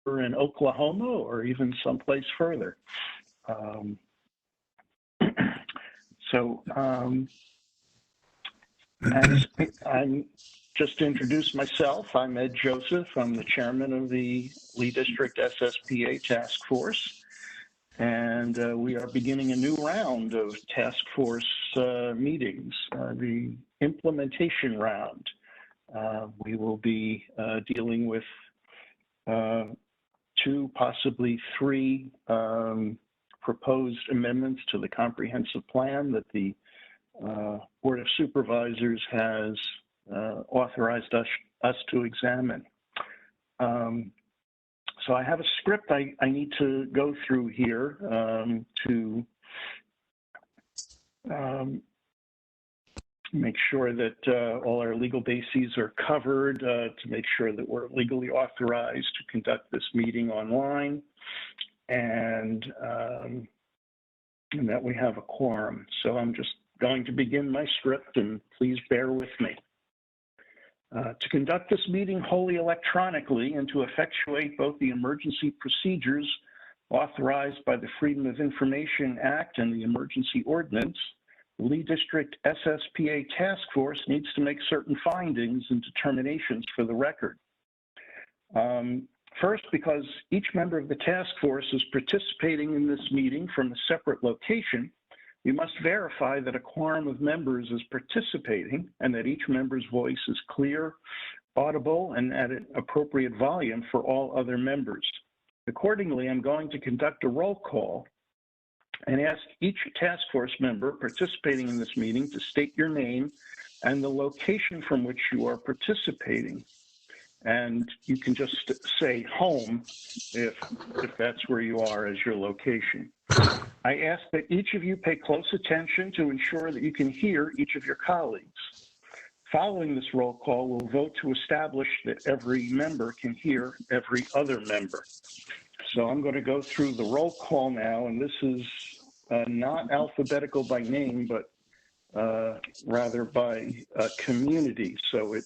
in Oklahoma or even someplace further. And I'm just to introduce myself, I'm Ed Joseph. I'm the chairman of the Lee District SSPA Task Force. And we are beginning a new round of task force meetings, the implementation round. We will be dealing with 2, possibly 3 proposed amendments to the comprehensive plan that the Board of Supervisors has authorized us to examine. So I have a script I need to go through here to make sure that all our legal bases are covered, to make sure that we're legally authorized to conduct this meeting online, and that we have a quorum. So I'm just going to begin my script, and please bear with me. To conduct this meeting wholly electronically and to effectuate both the emergency procedures authorized by the Freedom of Information Act and the Emergency Ordinance, the Lee District SSPA Task Force needs to make certain findings and determinations for the record. First, because each member of the task force is participating in this meeting from a separate location, we must verify that a quorum of members is participating and that each member's voice is clear, audible, and at an appropriate volume for all other members. Accordingly, I'm going to conduct a roll call and ask each task force member participating in this meeting to state your name and the location from which you are participating. And you can just say home if that's where you are as your location. I ask that each of you pay close attention to ensure that you can hear each of your colleagues. Following this roll call, we'll vote to establish that every member can hear every other member. So I'm going to go through the roll call now, and this is not alphabetical by name, but rather by community. So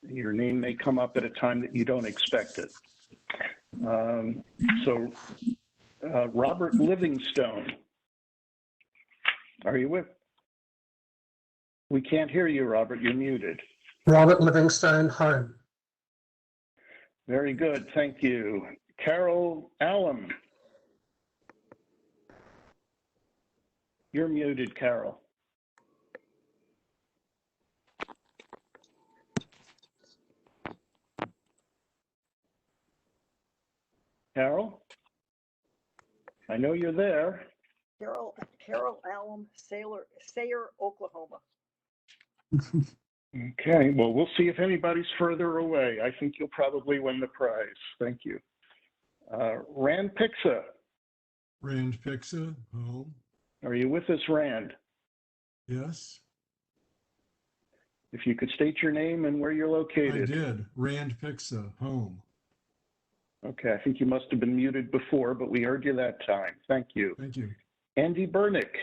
your name may come up at a time that you don't expect it. Robert Livingstone, are you with? We can't hear you, Robert. You're muted. Robert Livingstone, home. Very good. Thank you. Carol Allen. You're muted, Carol. Carol? I know you're there. Carol Allen, Sayre, Oklahoma. Okay, well, we'll see if anybody's further away. I think you'll probably win the prize. Thank you. Rand Pixa. Rand Pixa, home. Are you with us, Rand? Yes. If you could state your name and where you're located. I did. Rand Pixa, home. Okay, I think you must have been muted before, but we heard you that time. Thank you. Thank you. Andy Bernick.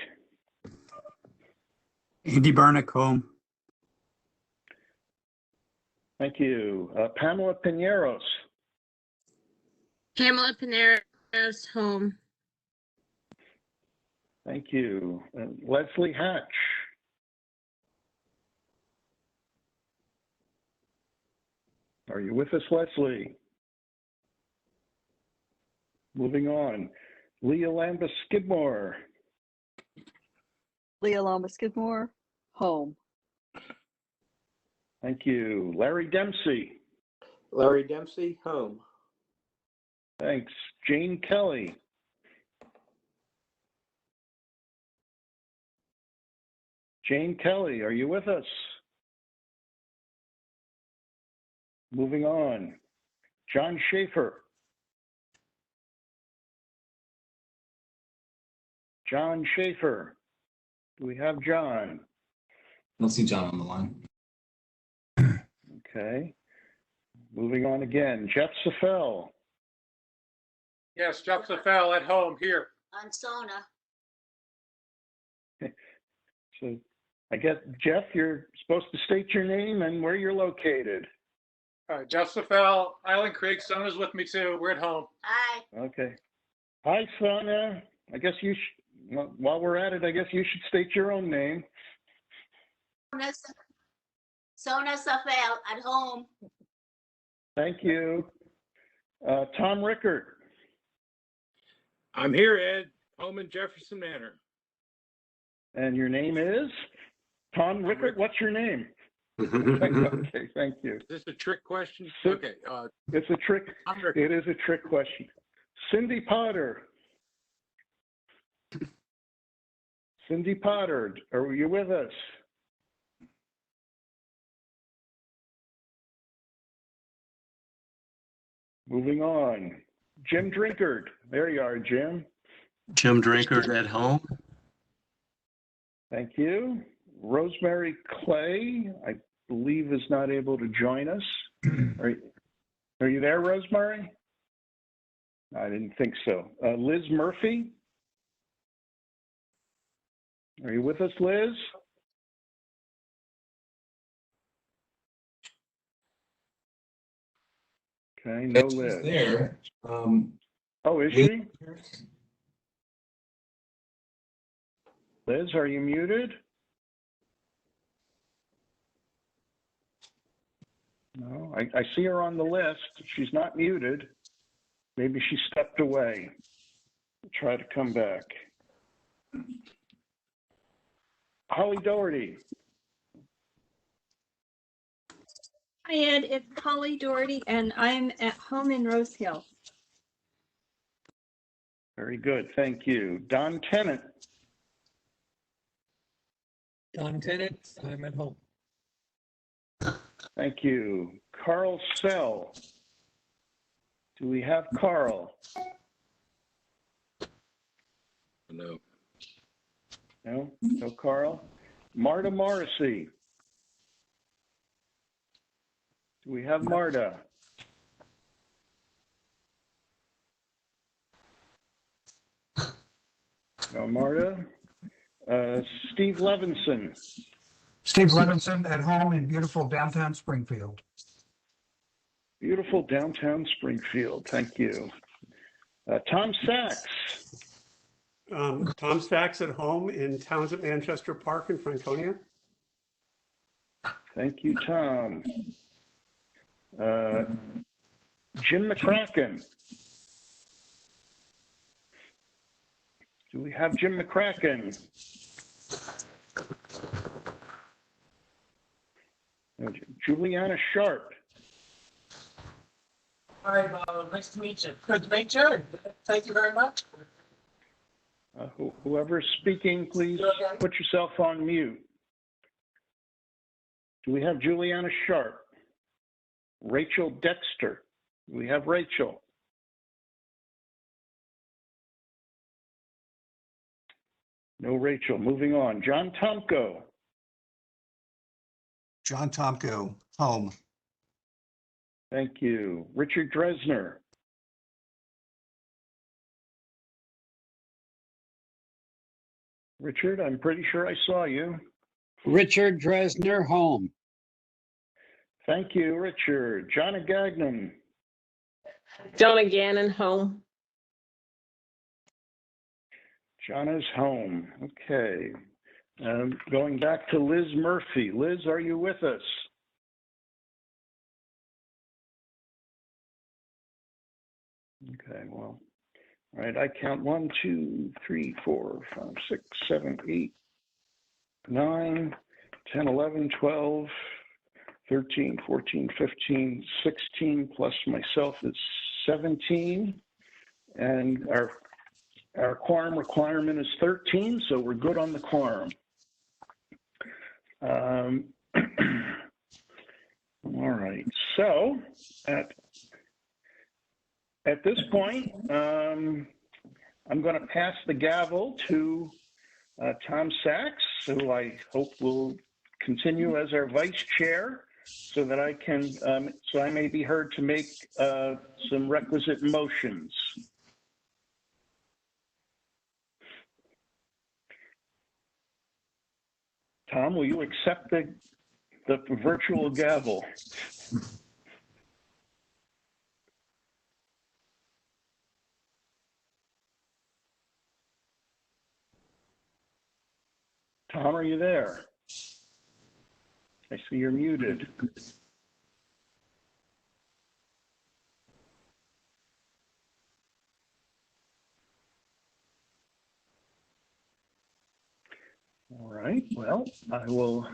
Andy Bernick, home. Thank you. Pamela Pineros. Pamela Pineros, home. Thank you. Leslie Hatch. Are you with us, Leslie? Moving on. Leah Lambus Skidmore. Leah Lambus Skidmore, home. Thank you. Larry Dempsey. Larry Dempsey, home. Thanks. Jane Kelly. Jane Kelly, are you with us? Moving on. John Schaefer. John Schaefer. Do we have John? I don't see John on the line. Okay. Moving on again. Jeff Safel. Yes, Jeff Safel at home here. On Sona. So I guess, Jeff, you're supposed to state your name and where you're located. Joseph L. Island Creek, Sona's with me too. We're at home. Hi. Okay. Hi, Sona. I guess you should, while we're at it, I guess you should state your own name. Sona Safel at home. Thank you. Tom Rickert. I'm here, Ed, home in Jefferson Manor. And your name is? Tom Rickert, what's your name? Okay, thank you. Is this a trick question? So- Okay. It's a trick. I'm Rick. It is a trick question. Cindy Potter. Cindy Potter, are you with us? Moving on. Jim Drinkard. There you are, Jim. Jim Drinkard at home. Thank you. Rosemary Clay, I believe, is not able to join us. Are you there, Rosemary? I didn't think so. Liz Murphy? Are you with us, Liz? Okay, no She's Liz. there. Oh, is she? Liz, are you muted? No, I see her on the list. She's not muted. Maybe she stepped away. Try to come back. Holly Doherty. Hi, Ed. It's Holly Doherty, and I'm at home in Rose Hill. Very good. Thank you. Don Tennant. Don Tennant, I'm at home. Thank you. Carl Sell. Do we have Carl? No. No? No Carl? Marta Morrissey. Do we have Marta? No Marta. Steve Levinson. Steve Levinson at home in beautiful downtown Springfield. Beautiful downtown Springfield. Thank you. Tom Sachs. Tom Sachs at home in Townsend Manchester Park in Franconia. Thank you, Tom. Jim McCracken. Do we have Jim McCracken? Juliana Sharp. Hi, nice to meet you. Good to meet you. Thank you very much. Whoever's speaking, please put yourself on mute. Do we have Juliana Sharp? Rachel Dexter. Do we have Rachel? No Rachel. Moving on. John Tomko. John Tomko, home. Thank you. Richard Dresner. Richard, I'm pretty sure I saw you. Richard Dresner, home. Thank you, Richard. John Gagnon. Donna Gannon, home. John is home. Okay. Going back to Liz Murphy. Liz, are you with us? Okay, well, all right, I count 1, 2, 3, 4, 5, 6, 7, 8, 9, 10, 11, 12, 13, 14, 15, 16, plus myself is 17. And our quorum requirement is 13, so we're good on the quorum. All right, so at this point, I'm going to pass the gavel to Tom Sachs, who I hope will continue as our vice chair, so that I can, so I may be heard to make some requisite motions. Tom, will you accept the virtual gavel? Tom, are you there? I see you're muted. All right, well, I will.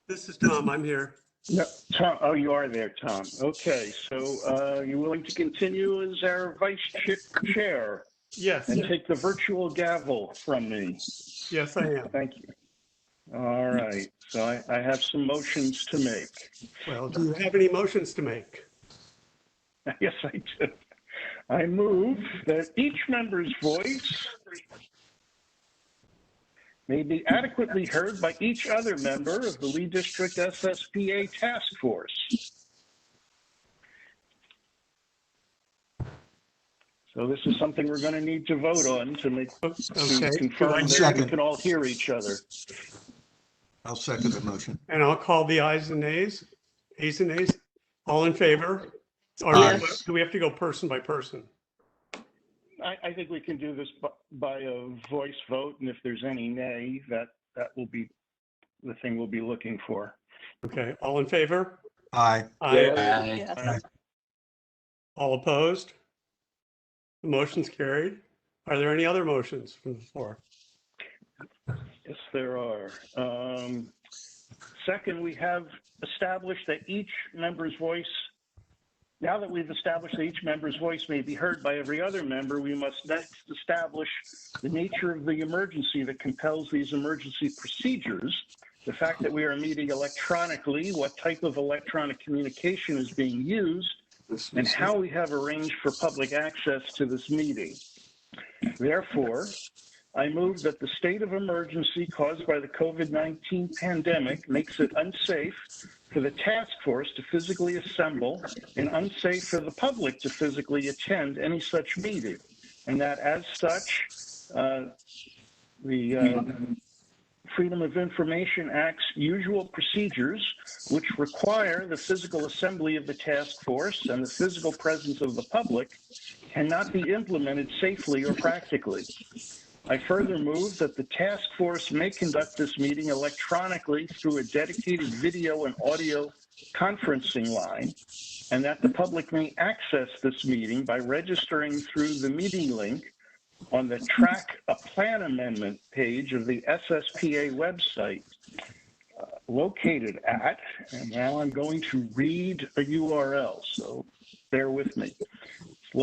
This is Tom, I'm here. No, Tom, oh, you are there, Tom. Okay, so you willing to continue as our vice chair Yes, and take the virtual gavel from me? yes, I am. Thank you. All right, so I have some motions to make. Well, do you have any motions to make? Yes, I do. I move that each member's voice may be adequately heard by each other member of the Lee District SSPA Task Force. So this is something we're going to need to vote on to make to confirm that we can all hear each other. I'll second the motion. And I'll call the ayes and nays. Ayes and nays. All in favor? Or Yes. do we have to go person by person? I think we can do this by a voice vote, and if there's any nay, that will be the thing we'll be looking for. Okay, all in favor? Aye. Aye. Yes. All opposed? The motion's carried. Are there any other motions from the floor? Yes, there are. Second, we have established that each member's voice, now that we've established that each member's voice may be heard by every other member, we must next establish the nature of the emergency that compels these emergency procedures, the fact that we are meeting electronically, what type of electronic communication is being used, and how we have arranged for public access to this meeting. Therefore, I move that the state of emergency caused by the COVID-19 pandemic makes it unsafe for the task force to physically assemble and unsafe for the public to physically attend any such meeting. And that as such, the Freedom of Information Act's usual procedures, which require the physical assembly of the task force and the physical presence of the public, cannot be implemented safely or practically. I further move that the task force may conduct this meeting electronically through a dedicated video and audio conferencing line, and that the public may access this meeting by registering through the meeting link on the Track a Plan Amendment page of the SSPA website, located at, and now I'm going to read a URL, so bear with me. It's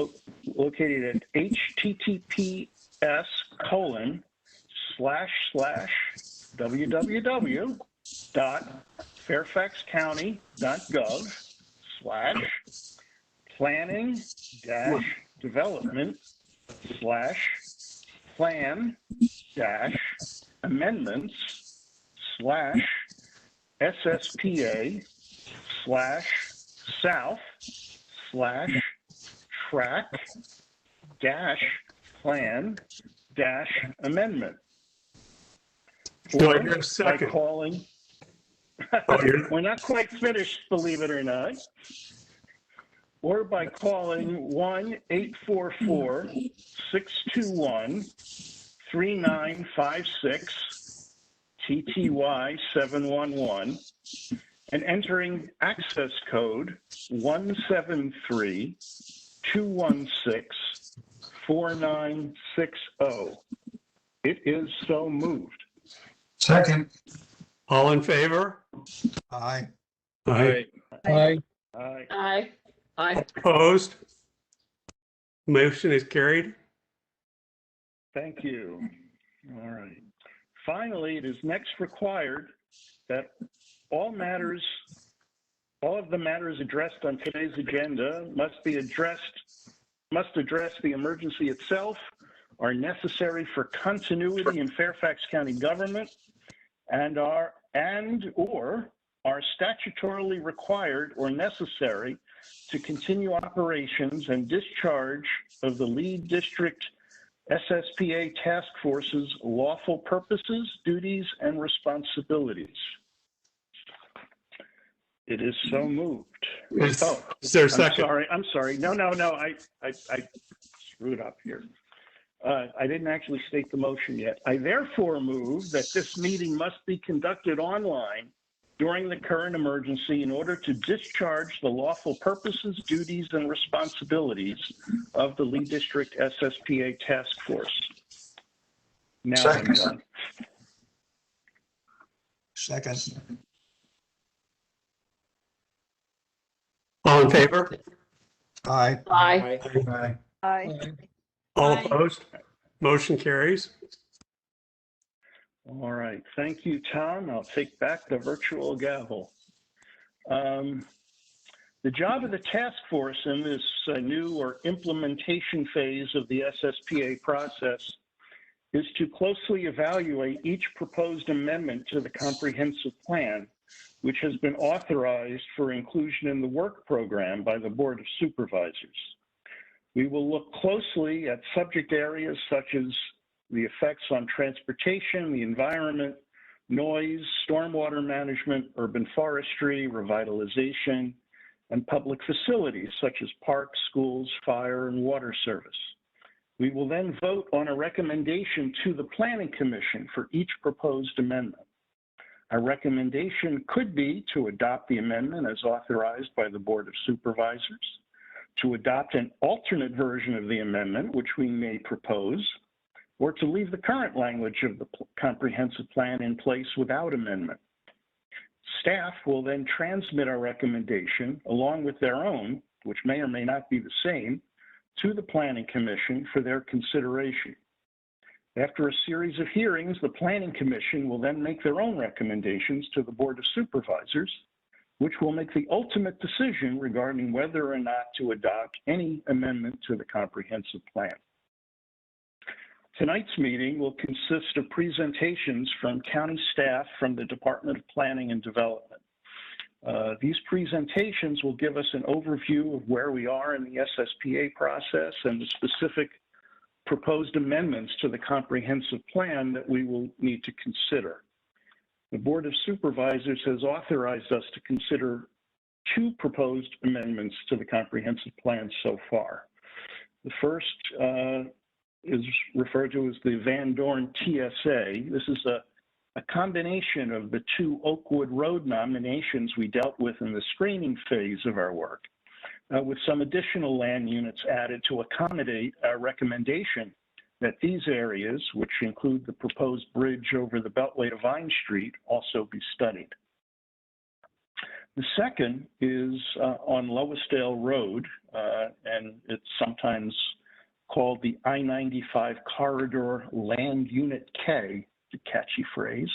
located at https://www.fairfaxcounty.gov/plan-amendment. Do I hear a second? By calling, we're not quite finished, believe it or not. Or by calling 1-844-621-3956, TTY 711, and entering access code 173-216-4960. It is so moved. Second. All in favor? Aye. Aye. Aye. Aye. Aye. Aye. Opposed? Motion is carried. Thank you. All right. Finally, it is next required that all of the matters addressed on today's agenda must address the emergency itself, are necessary for continuity in Fairfax County government, and or are statutorily required or necessary to continue operations and discharge of the lead district SSPA task force's lawful purposes, duties, and responsibilities. It is so moved. Is there a second? I'm sorry. No. I screwed up here. I didn't actually state the motion yet. I therefore move that this meeting must be conducted online during the current emergency in order to discharge the lawful purposes, duties, and responsibilities of the Lee District SSPA Task Force. Now I'm done. Second. All in favor? Aye. Aye. Aye. Aye. All Aye. opposed? Motion carries. All right, thank you, Tom. I'll take back the virtual gavel. The job of the task force in this new or implementation phase of the SSPA process is to closely evaluate each proposed amendment to the comprehensive plan, which has been authorized for inclusion in the work program by the Board of Supervisors. We will look closely at subject areas such as the effects on transportation, the environment, noise, stormwater management, urban forestry, revitalization, and public facilities such as parks, schools, fire, and water service. We will then vote on a recommendation to the Planning Commission for each proposed amendment. Our recommendation could be to adopt the amendment as authorized by the Board of Supervisors, to adopt an alternate version of the amendment, which we may propose, or to leave the current language of the comprehensive plan in place without amendment. Staff will then transmit our recommendation along with their own, which may or may not be the same, to the Planning Commission for their consideration. After a series of hearings, the Planning Commission will then make their own recommendations to the Board of Supervisors, which will make the ultimate decision regarding whether or not to adopt any amendment to the comprehensive plan. Tonight's meeting will consist of presentations from county staff from the Department of Planning and Development. These presentations will give us an overview of where we are in the SSPA process and the specific proposed amendments to the comprehensive plan that we will need to consider. The Board of Supervisors has authorized us to consider 2 proposed amendments to the comprehensive plan so far. The first is referred to as the Van Dorn TSA. This is a combination of the 2 Oakwood Road nominations we dealt with in the screening phase of our work, with some additional land units added to accommodate our recommendation that these areas, which include the proposed bridge over the Beltway to Vine Street, also be studied. The second is on Loisdale Road, and it's sometimes called the I-95 Corridor Land Unit K, a catchy phrase.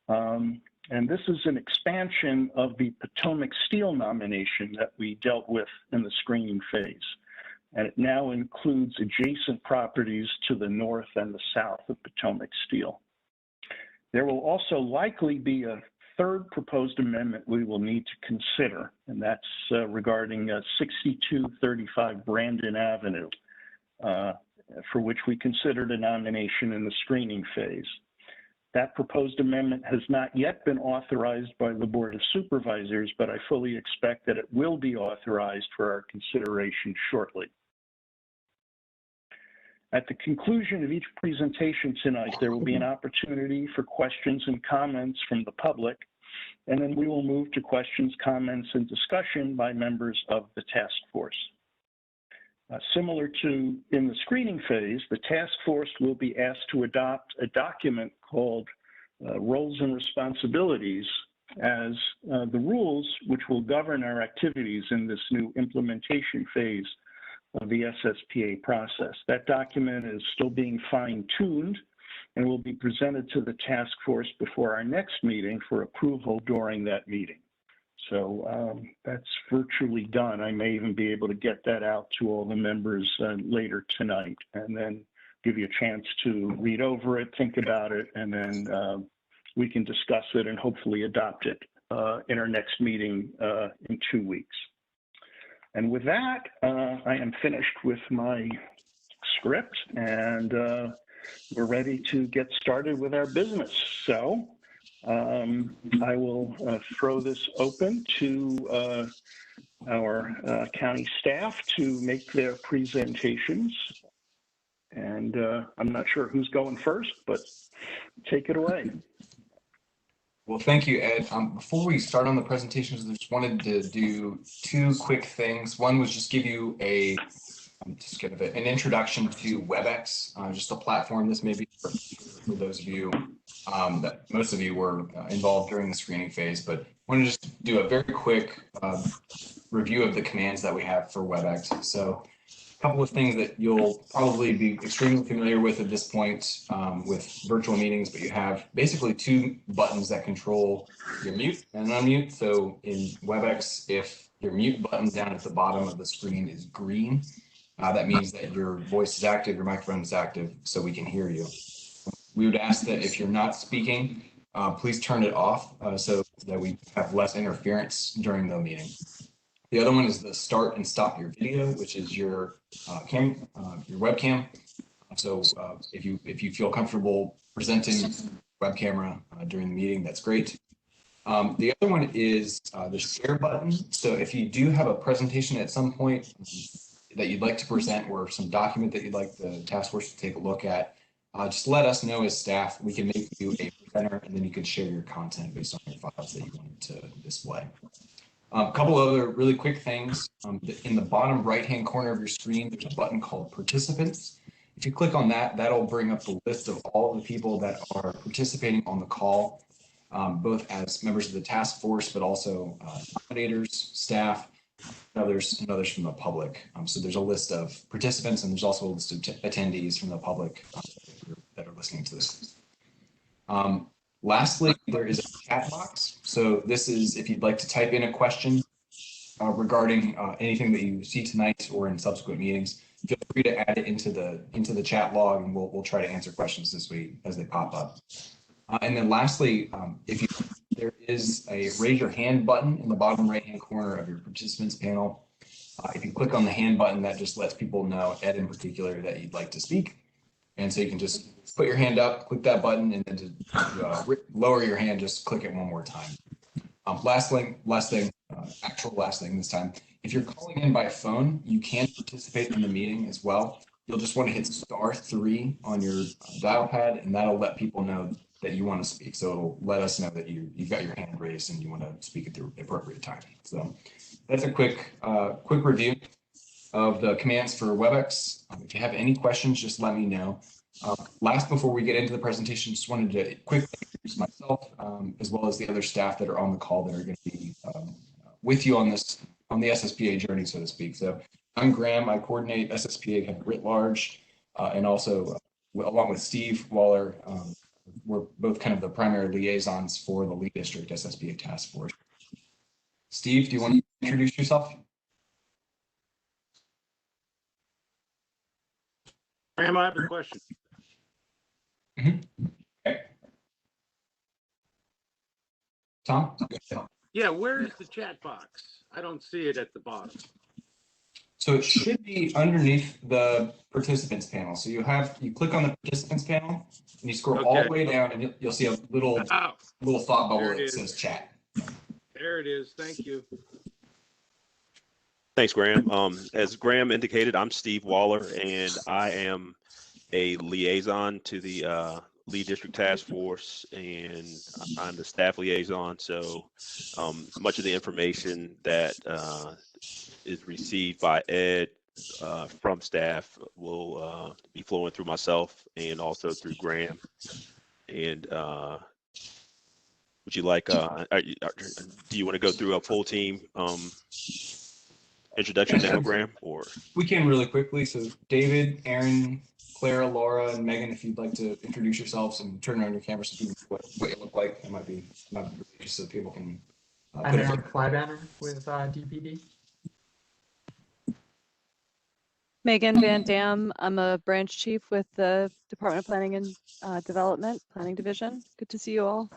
And this is an expansion of the Potomac Steel nomination that we dealt with in the screening phase. And it now includes adjacent properties to the north and the south of Potomac Steel. There will also likely be a third proposed amendment we will need to consider, and that's regarding 6235 Brandon Avenue, for which we considered a nomination in the screening phase. That proposed amendment has not yet been authorized by the Board of Supervisors, but I fully expect that it will be authorized for our consideration shortly. At the conclusion of each presentation tonight, there will be an opportunity for questions and comments from the public, and then we will move to questions, comments, and discussion by members of the task force. Similar to in the screening phase, the task force will be asked to adopt a document called Roles and Responsibilities as the rules which will govern our activities in this new implementation phase of the SSPA process. That document is still being fine-tuned and will be presented to the task force before our next meeting for approval during that meeting. So that's virtually done. I may even be able to get that out to all the members later tonight, and then give you a chance to read over it, think about it, and then we can discuss it and hopefully adopt it in our next meeting in 2 weeks. And with that, I am finished with my script, and we're ready to get started with our business. So I will throw this open to our county staff to make their presentations. And I'm not sure who's going first, but take it away. Well, thank you, Ed. Before we start on the presentations, I just wanted to do two quick things. One was just give you just kind of an introduction to WebEx, just a platform. This may be for those of you that most of you were involved during the screening phase, but I want to just do a very quick review of the commands that we have for WebEx. So a couple of things that you'll probably be extremely familiar with at this point with virtual meetings, but you have basically two buttons that control your mute and unmute. So in WebEx, if your mute button down at the bottom of the screen is green, that means that your voice is active, your microphone is active, so we can hear you. We would ask that if you're not speaking, please turn it off so that we have less interference during the meeting. The other one is the start and stop your video, which is your webcam. So if you feel comfortable presenting web camera during the meeting, that's great. The other one is the share button. So if you do have a presentation at some point that you'd like to present or some document that you'd like the task force to take a look at, just let us know as staff. We can make you a presenter, and then you can share your content based on your files that you want to display. A couple other really quick things. In the bottom right-hand corner of your screen, there's a button called Participants. If you click on that, that'll bring up the list of all the people that are participating on the call, both as members of the task force, but also accommodators, staff, and others from the public. So there's a list of participants, and there's also a list of attendees from the public that are listening to this. Lastly, there is a chat box. So this is if you'd like to type in a question regarding anything that you see tonight or in subsequent meetings, feel free to add it into the chat log, and we'll try to answer questions as they pop up. And then lastly, there is a raise your hand button in the bottom right-hand corner of your participants panel. If you click on the hand button, that just lets people know, Ed in particular, that you'd like to speak. And so you can just put your hand up, click that button, and then to lower your hand, just click it one more time. Last thing this time. If you're calling in by phone, you can participate in the meeting as well. You'll just want to hit *3 on your dial pad, and that'll let people know that you want to speak. So it'll let us know that you've got your hand raised and you want to speak at the appropriate time. So that's a quick review of the commands for WebEx. If you have any questions, just let me know. Last, before we get into the presentation, just wanted to quickly introduce myself, as well as the other staff that are on the call that are going to be with you on the SSPA journey, so to speak. So I'm Graham. I coordinate SSPA kind of writ large, and also along with Steve Waller, we're both kind of the primary liaisons for the Lead District SSPA Task Force. Steve, do you want to introduce yourself? Graham, I have a question. Okay. Tom? Yeah, where is the chat box? I don't see it at the bottom. So it should be underneath the participants panel. So you click on the participants panel and you scroll all the way down, and you'll see a little thought bubble that says chat. There it is. Thank you. Thanks, Graham. As Graham indicated, I'm Steve Waller, and I am a liaison to the Lead District Task Force, and I'm the staff liaison. So much of the information that is received by Ed from staff will be flowing through myself and also through Graham. And would you like, do you want to go through a full team introduction now, Graham? Or we can really quickly. So David, Aaron, Clara, Laura, and Megan, if you'd like to introduce yourselves and turn on your camera so people know what you look like, it might be just so people can. I'm Aaron Flybanner with DPD. Megan Van Dam. I'm a branch chief with the Department of Planning and Development, Planning Division. Good to see you all.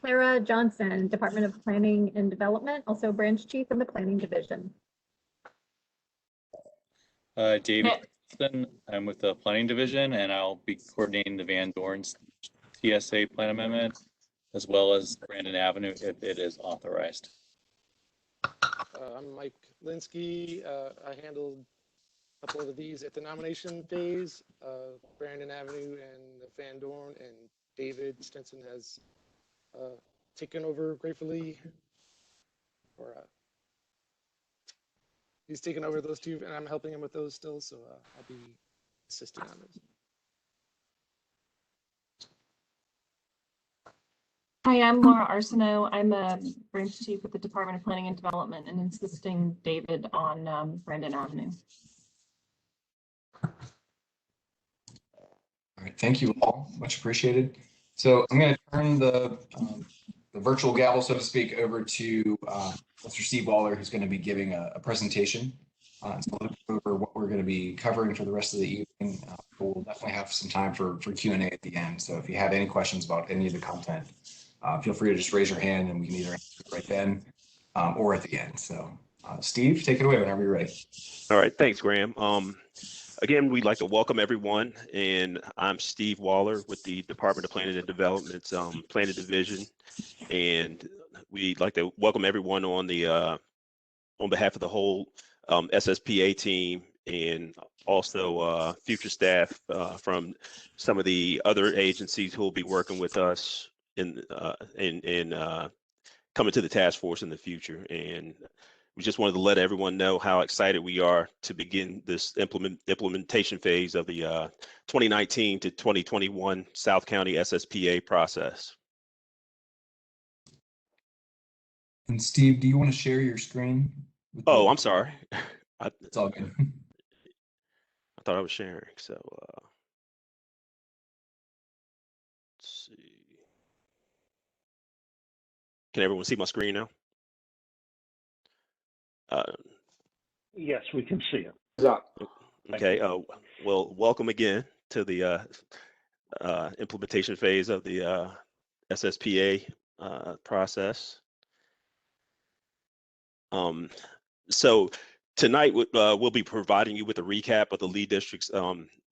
Clara Johnson, Department of Planning and Development, also branch chief in the Planning Division. David Johnson, I'm with the Planning Division, and I'll be coordinating the Van Dorn's TSA plan amendment, as well as Brandon Avenue if it is authorized. I'm Mike Linsky. I handled couple of these at the nomination phase. Brandon Avenue and Van Dorn and David Stinson has taken over gratefully, or he's taken over those two, and I'm helping him with those still, so I'll be assisting on those. Hi, I'm Laura Arsenault. I'm a branch chief with the Department of Planning and Development and assisting David on Brandon Avenue. All right, thank you all, much appreciated. So I'm going to turn the virtual gavel, so to speak, over to Mr. Steve Waller, who's going to be giving a presentation. So look over what we're going to be covering for the rest of the evening. We'll definitely have some time for Q&A at the end. So if you have any questions about any of the content, feel free to just raise your hand and we can either answer it right then or at the end. So Steve, take it away whenever you're ready. All right, thanks, Graham. Again, we'd like to welcome everyone, and I'm Steve Waller with the Department of Planning and Development's Planning Division, and we'd like to welcome everyone on the on behalf of the whole SSPA team, and also future staff from some of the other agencies who will be working with us in coming to the task force in the future. And we just wanted to let everyone know how excited we are to begin this implementation phase of the 2019 to 2021 South County SSPA process. And Steve, do you want to share your screen? Oh, I'm sorry. It's all good. I thought I was sharing. So let's see. Can everyone see my screen now? Yes, we can see it. Okay. Well, welcome again to the implementation phase of the SSPA process. So tonight we'll be providing you with a recap of the lead district's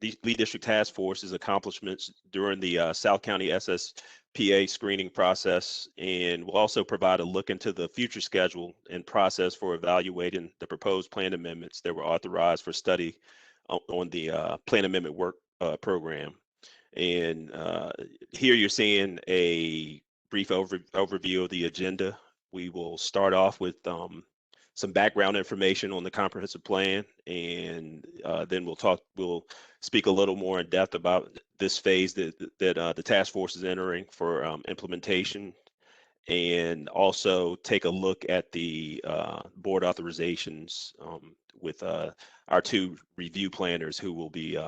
the lead district task force's accomplishments during the South County SSPA screening process, and we'll also provide a look into the future schedule and process for evaluating the proposed plan amendments that were authorized for study on the plan amendment work program. And here you're seeing a brief overview of the agenda. We will start off with some background information on the comprehensive plan, and then we'll speak a little more in depth about this phase that the task force is entering for implementation, and also take a look at the board authorizations with our two review planners who will be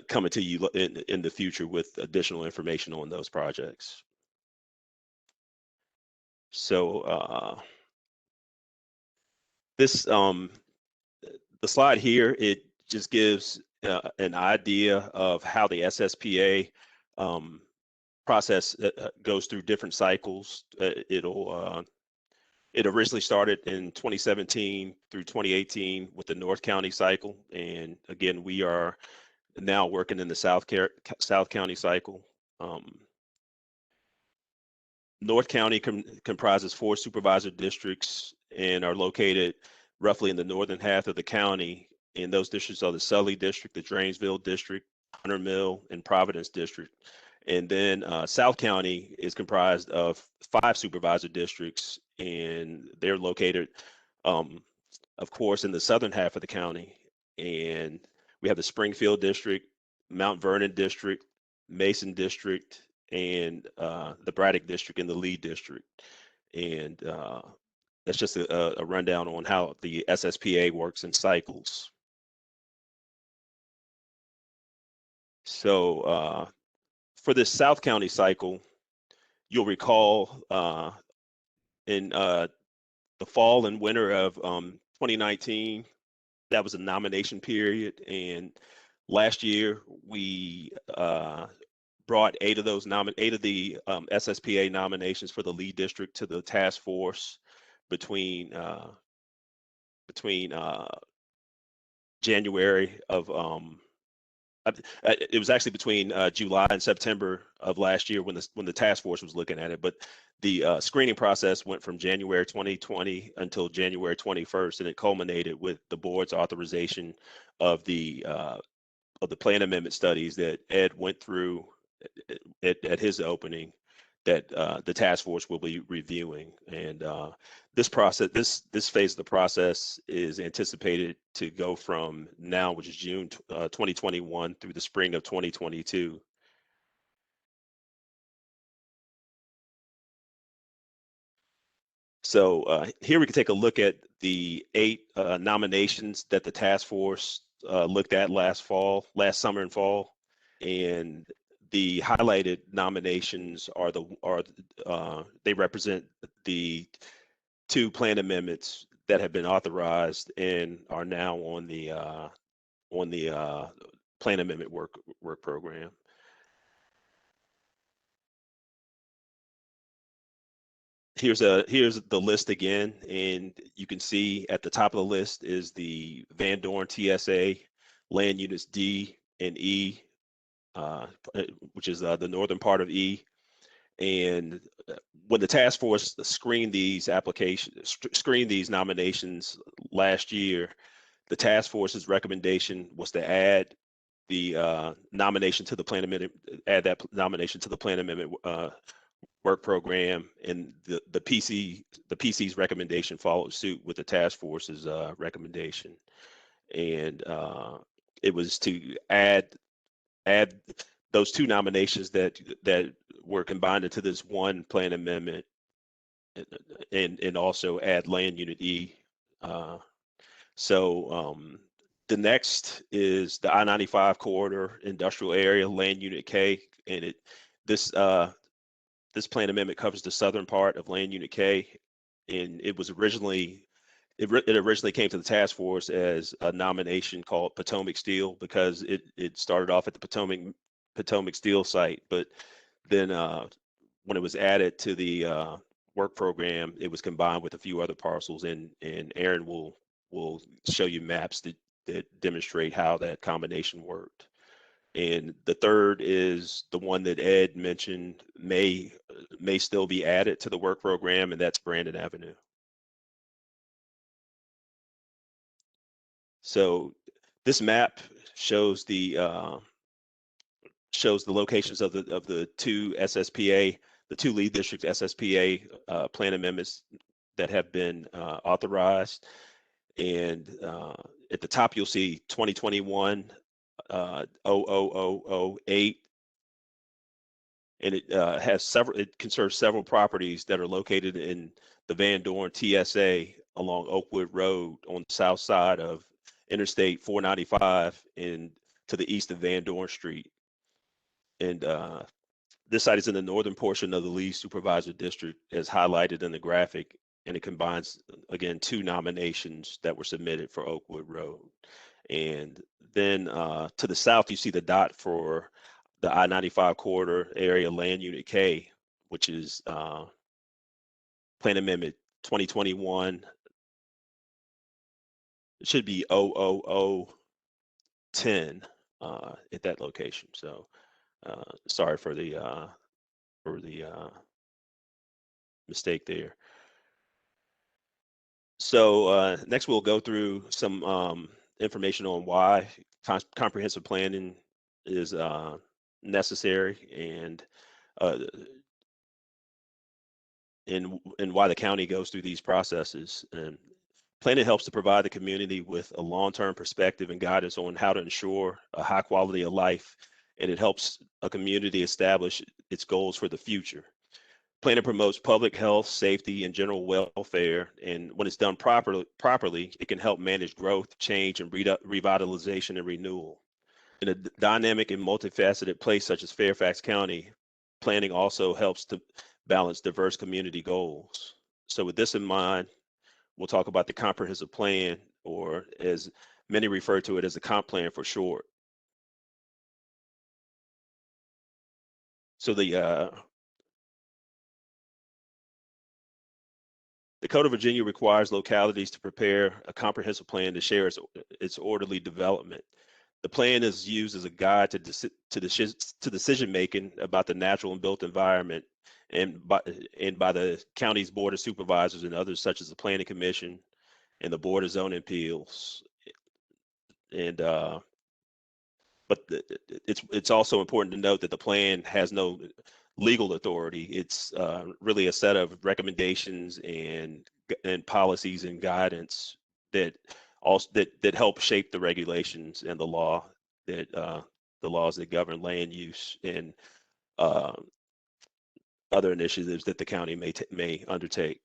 coming to you in the future with additional information on those projects. So this the slide here, it just gives an idea of how the SSPA process goes through different cycles. It originally started in 2017 through 2018 with the North County cycle, and again we are now working in the South County cycle. North County comprises 4 supervisor districts and are located roughly in the northern half of the county. And those districts are the Sully District, the Drainsville District, Hunter Mill, and Providence District. And then South County is comprised of 5 supervisor districts, and they're located, of course, in the southern half of the county. And we have the Springfield District, Mount Vernon District, Mason District, and the Braddock District in the lead district. And that's just a rundown on how the SSPA works in cycles. So for this South County cycle, you'll recall in the fall and winter of 2019, that was a nomination period. And last year we brought 8 of the SSPA nominations for the lead district to the task force between January of It was actually between July and September of last year when the task force was looking at it. But the screening process went from January 2020 until January 21st, and it culminated with the board's authorization of the plan amendment studies that Ed went through at his opening, that the task force will be reviewing. And this phase of the process is anticipated to go from now, which is June 2021, through the spring of 2022. So here we can take a look at the 8 nominations that the task force looked at last summer and fall, and the highlighted nominations are they represent the 2 plan amendments that have been authorized and are now on the plan amendment work program. Here's the list again, and you can see at the top of the list is the Van Dorn TSA land units D and E, which is the northern part of E. And when the task force screened these nominations last year, the task force's recommendation was to add the nomination to the plan amendment, work program, and the PC's recommendation followed suit with the task force's recommendation, and it was to add those 2 nominations that were combined into this one plan amendment, and also add land unit E. The next is the I-95 corridor industrial area land unit K, and this plan amendment covers the southern part of land unit K, and it originally came to the task force as a nomination called Potomac Steel, because it started off at the Potomac Steel site, but then when it was added to the work program, it was combined with a few other parcels, and Aaron will show you maps that demonstrate how that combination worked. And the third is the one that Ed mentioned may still be added to the work program, and that's Brandon Avenue. So this map shows the locations of the 2 SSPA, the 2 lead district SSPA plan amendments that have been authorized. And at the top, you'll see 2021 00008, and it conserves several properties that are located in the Van Dorn TSA along Oakwood Road on the south side of Interstate 495 and to the east of Van Dorn Street. And this site is in the northern portion of the lead supervisor district, as highlighted in the graphic, and it combines, again, 2 nominations that were submitted for Oakwood Road. And then to the south, you see the dot for the I-95 corridor area land unit K, which is plan amendment 2021. It should be 00010 at that location. So sorry for the mistake there. So next we'll go through some information on why comprehensive planning is necessary, and why the county goes through these processes. And planning helps to provide the community with a long-term perspective and guidance on how to ensure a high quality of life, and it helps a community establish its goals for the future. Planning promotes public health, safety, and general welfare, and when it's done properly, it can help manage growth, change, and revitalization and renewal. In a dynamic and multifaceted place such as Fairfax County, planning also helps to balance diverse community goals. So with this in mind, we'll talk about the comprehensive plan, or as many refer to it as the comp plan for short. So the Code of Virginia requires localities to prepare a comprehensive plan to share its orderly development. The plan is used as a guide to decision making about the natural and built environment, and by the county's board of supervisors and others such as the Planning Commission and the Board of Zoning Appeals. And but it's also important to note that the plan has no legal authority. It's really a set of recommendations and policies and guidance that that help shape the regulations and the law that the laws that govern land use and other initiatives that the county may undertake.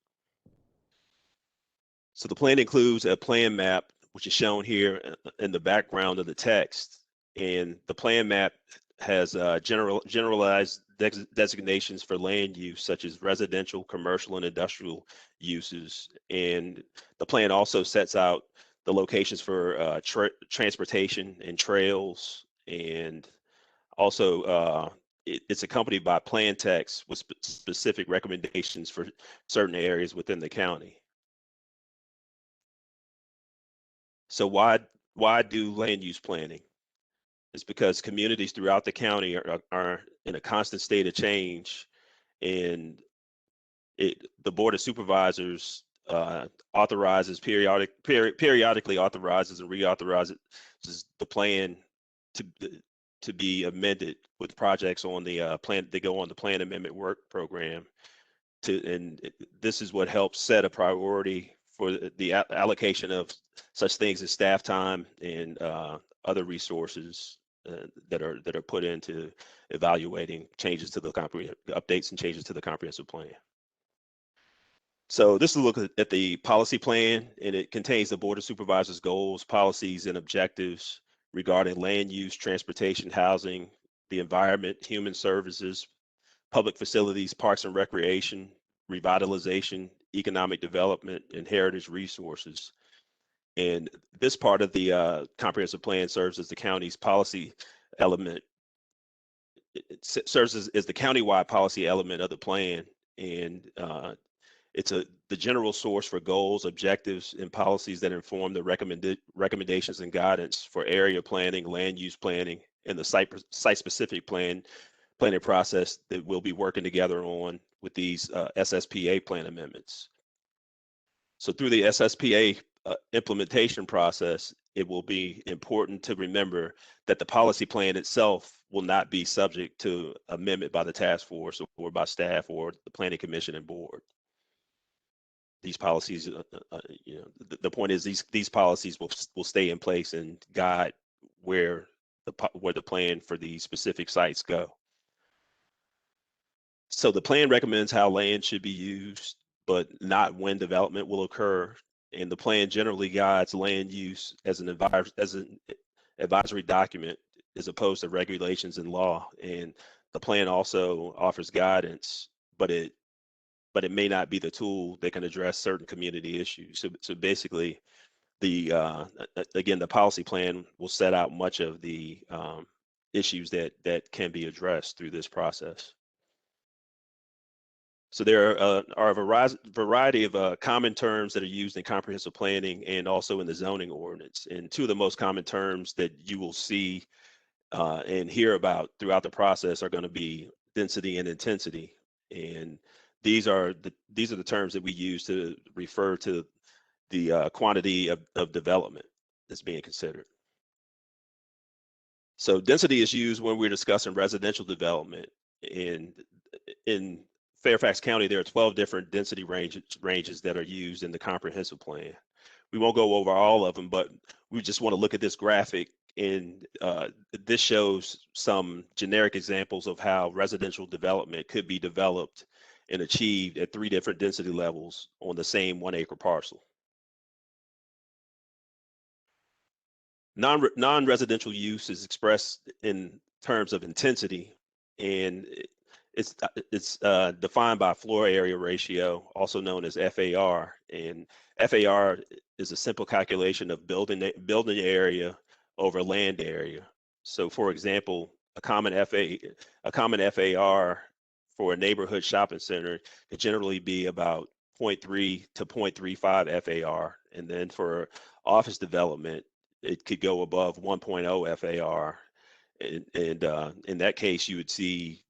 So the plan includes a plan map, which is shown here in the background of the text. And the plan map has generalized designations for land use, such as residential, commercial, and industrial uses. And the plan also sets out the locations for transportation and trails. And also, it's accompanied by plan text with specific recommendations for certain areas within the county. So why do land use planning? It's because communities throughout the county are in a constant state of change, and the Board of Supervisors periodically authorizes and reauthorizes the plan to be amended with projects on the plan. They go on the plan amendment work program this is what helps set a priority for the allocation of such things as staff time and other resources that are put into evaluating changes to the updates and changes to the comprehensive plan. So this is a look at the policy plan, and it contains the Board of Supervisors goals, policies, and objectives regarding land use, transportation, housing, the environment, human services, public facilities, parks and recreation, revitalization, economic development, and heritage resources. And this part of the comprehensive plan serves as the county's policy element. It serves as the countywide policy element of the plan, and it's the general source for goals, objectives, and policies that inform the recommendations and guidance for area planning, land use planning, and the site-specific planning process that we'll be working together on with these SSPA plan amendments. So through the SSPA implementation process, it will be important to remember that the policy plan itself will not be subject to amendment by the task force or by staff or the Planning Commission and board. These policies, the point is these policies will stay in place and guide where the plan for these specific sites go. So the plan recommends how land should be used, but not when development will occur. And the plan generally guides land use as an advisory document as opposed to regulations and law. And the plan also offers guidance, but it may not be the tool that can address certain community issues. So basically, again, the policy plan will set out much of the issues that can be addressed through this process. So there are a variety of common terms that are used in comprehensive planning and also in the zoning ordinance. And two of the most common terms that you will see and hear about throughout the process are going to be density and intensity. And these are the terms that we use to refer to the quantity of development that's being considered. So density is used when we're discussing residential development. And in Fairfax County, there are 12 different density ranges that are used in the comprehensive plan. We won't go over all of them, but we just want to look at this graphic, and this shows some generic examples of how residential development could be developed and achieved at 3 different density levels on the same 1 acre parcel. Non-residential use is expressed in terms of intensity, and it's defined by floor area ratio, also known as FAR. And FAR is a simple calculation of building area over land area. So, for example, a common FAR for a neighborhood shopping center could generally be about 0.3 to 0.35 FAR, and then for office development, it could go above 1.0 FAR. And in that case, you would see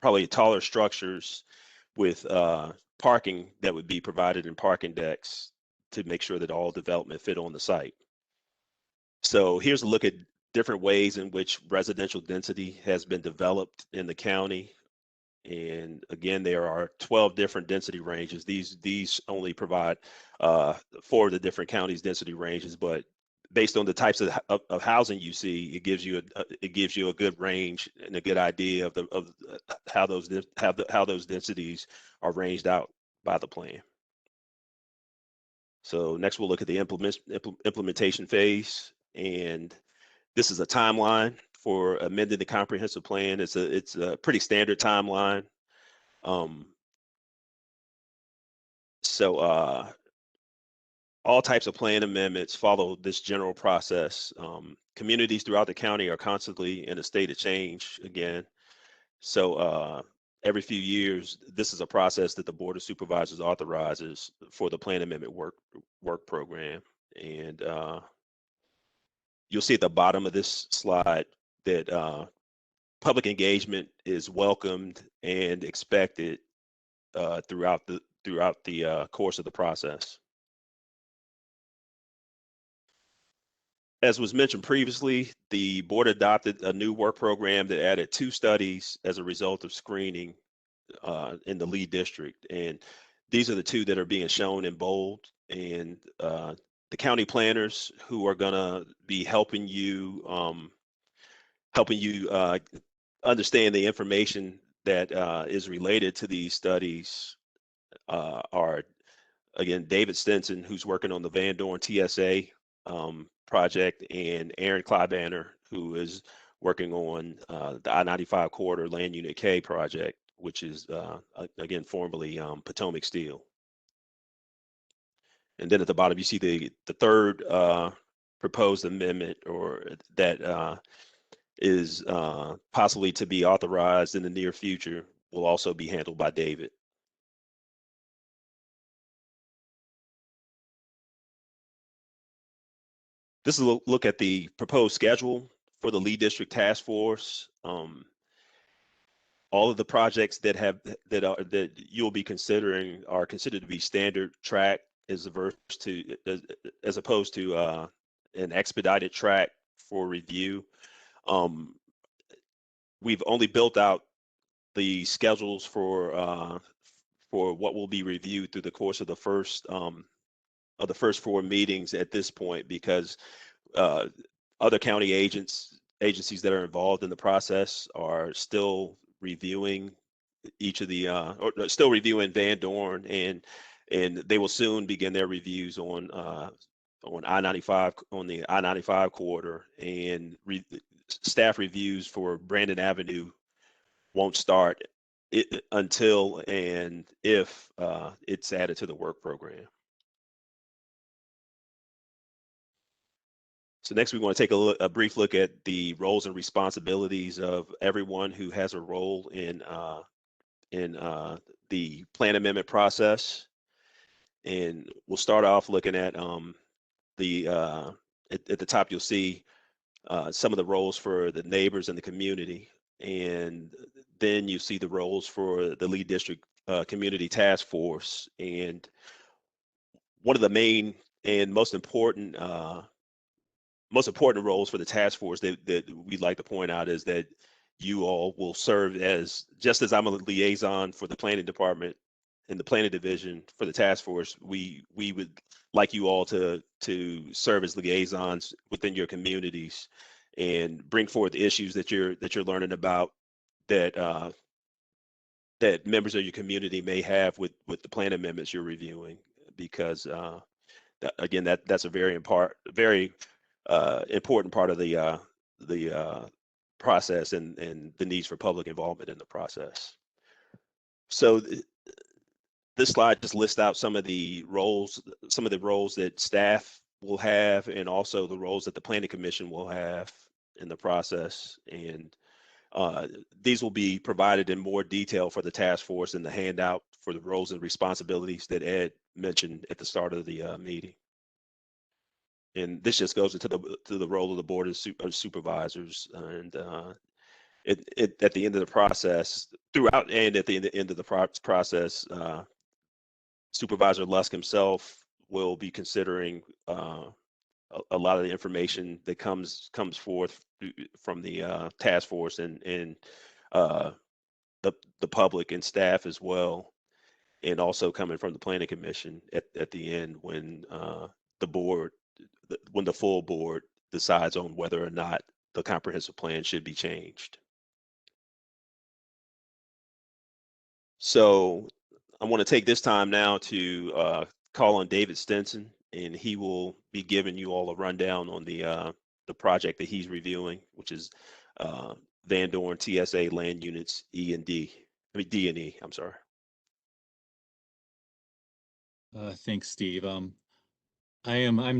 probably taller structures with parking that would be provided in parking decks to make sure that all development fit on the site. So here's a look at different ways in which residential density has been developed in the county. And again, there are 12 different density ranges. These only provide 4 of the different counties' density ranges, but based on the types of housing you see, it gives you a good range and a good idea of how those densities are ranged out by the plan. So next we'll look at the implementation phase, and this is a timeline for amending the comprehensive plan. It's a pretty standard timeline. All types of plan amendments follow this general process. Communities throughout the county are constantly in a state of change again. So every few years, this is a process that the Board of Supervisors authorizes for the plan amendment work program. And you'll see at the bottom of this slide that public engagement is welcomed and expected throughout the course of the process. As was mentioned previously, the board adopted a new work program that added 2 studies as a result of screening in the lead district. And these are the 2 that are being shown in bold. And the county planners who are gonna be helping you understand the information that is related to these studies are, again, David Stinson, who's working on the Van Dorn TSA project, and Aaron Kleibanner, who is working on the I-95 corridor land unit K project, which is again formerly Potomac Steel. And then at the bottom you see the third proposed amendment, or that is possibly to be authorized in the near future, will also be handled by David. This is a look at the proposed schedule for the lead district task force. All of the projects that you'll be considering are considered to be standard track as opposed to an expedited track for review. We've only built out the schedules for what will be reviewed through the course of the first 4 meetings at this point, because other county agencies that are involved in the process are still reviewing still reviewing Van Dorn, and they will soon begin their reviews on I-95, on the I-95 corridor, and staff reviews for Brandon Avenue won't start until and if it's added to the work program. So next, we want to take a brief look at the roles and responsibilities of everyone who has a role in the plan amendment process. And we'll start off looking at at the top, you'll see some of the roles for the neighbors in the community. And then you see the roles for the lead district community task force. And one of the main and most important roles for the task force that we'd like to point out is that you all will serve as, just as I'm a liaison for the planning department and the planning division for the task force, we would like you all to serve as liaisons within your communities and bring forth the issues that you're learning about, that members of your community may have with the plan amendments you're reviewing, because again, that's a very important part of the process and the needs for public involvement in the process. So this slide just lists out some of the roles that staff will have, and also the roles that the Planning Commission will have in the process. And these will be provided in more detail for the task force in the handout for the roles and responsibilities that Ed mentioned at the start of the meeting. and this just goes into the role of the board of supervisors. And at the end of the process, throughout and at the end of the process, Supervisor Lusk himself will be considering a lot of the information that comes forth from the task force and the public and staff as well, and also coming from the planning commission at the end when the full board decides on whether or not the comprehensive plan should be changed. So I want to take this time now to call on David Stinson, and he will be giving you all a rundown on the project that he's reviewing, which is Van Dorn TSA land units D and E. I'm sorry. Thanks, Steve. I'm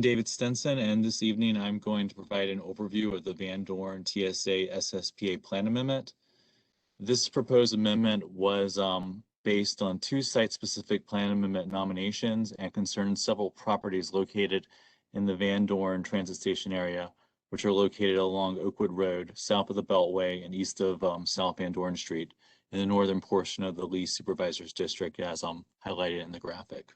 David Stenson, and this evening I'm going to provide an overview of the Van Dorn TSA SSPA plan amendment. This proposed amendment was based on 2 site-specific plan amendment nominations and concerned several properties located in the Van Dorn transit station area, which are located along Oakwood Road, south of the Beltway and east of South Van Dorn Street, in the northern portion of the Lee Supervisors District, as highlighted in the graphic.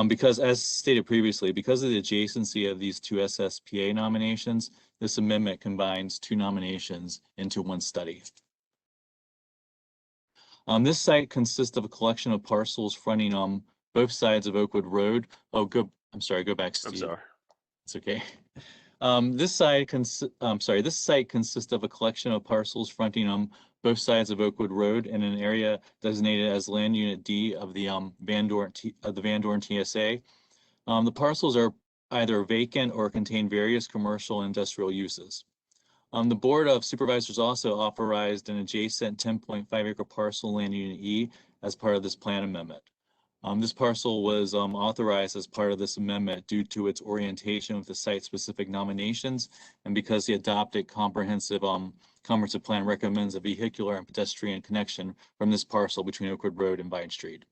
Because, as stated previously, because of the adjacency of these 2 SSPA nominations, this amendment combines 2 nominations into 1 study. This site consists of a collection of parcels fronting both sides of Oakwood Road. Oh, go back, Steve. I'm sorry. It's okay. This site consists of a collection of parcels fronting both sides of Oakwood Road in an area designated as Land Unit D of the Van Dorn TSA. The parcels are either vacant or contain various commercial and industrial uses. The Board of Supervisors also authorized an adjacent 10.5 acre parcel, Land Unit E, as part of this plan amendment. This parcel was authorized as part of this amendment due to its orientation with the site-specific nominations, and because the adopted comprehensive plan recommends a vehicular and pedestrian connection from this parcel between Oakwood Road and Vine Street.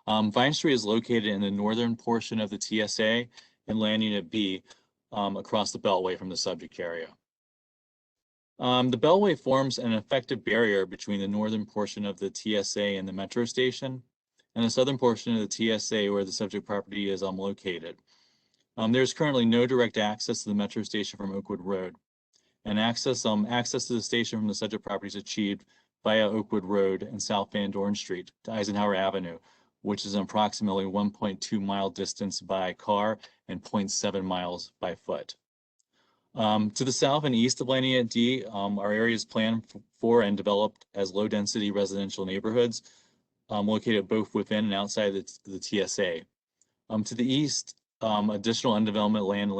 Vine Street is located in the northern portion of the TSA in Land Unit B, across the Beltway from the subject area. The Beltway forms an effective barrier between the northern portion of the TSA and the metro station, and the southern portion of the TSA where the subject property is located. There's currently no direct access to the metro station from Oakwood Road, and access to the station from the subject property is achieved via Oakwood Road and South Van Dorn Street to Eisenhower Avenue, which is an approximately 1.2 mile distance by car and 0.7 miles by foot. To the south and east of Land Unit D are areas planned for and developed as low-density residential neighborhoods located both within and outside the TSA. To the east, additional undeveloped land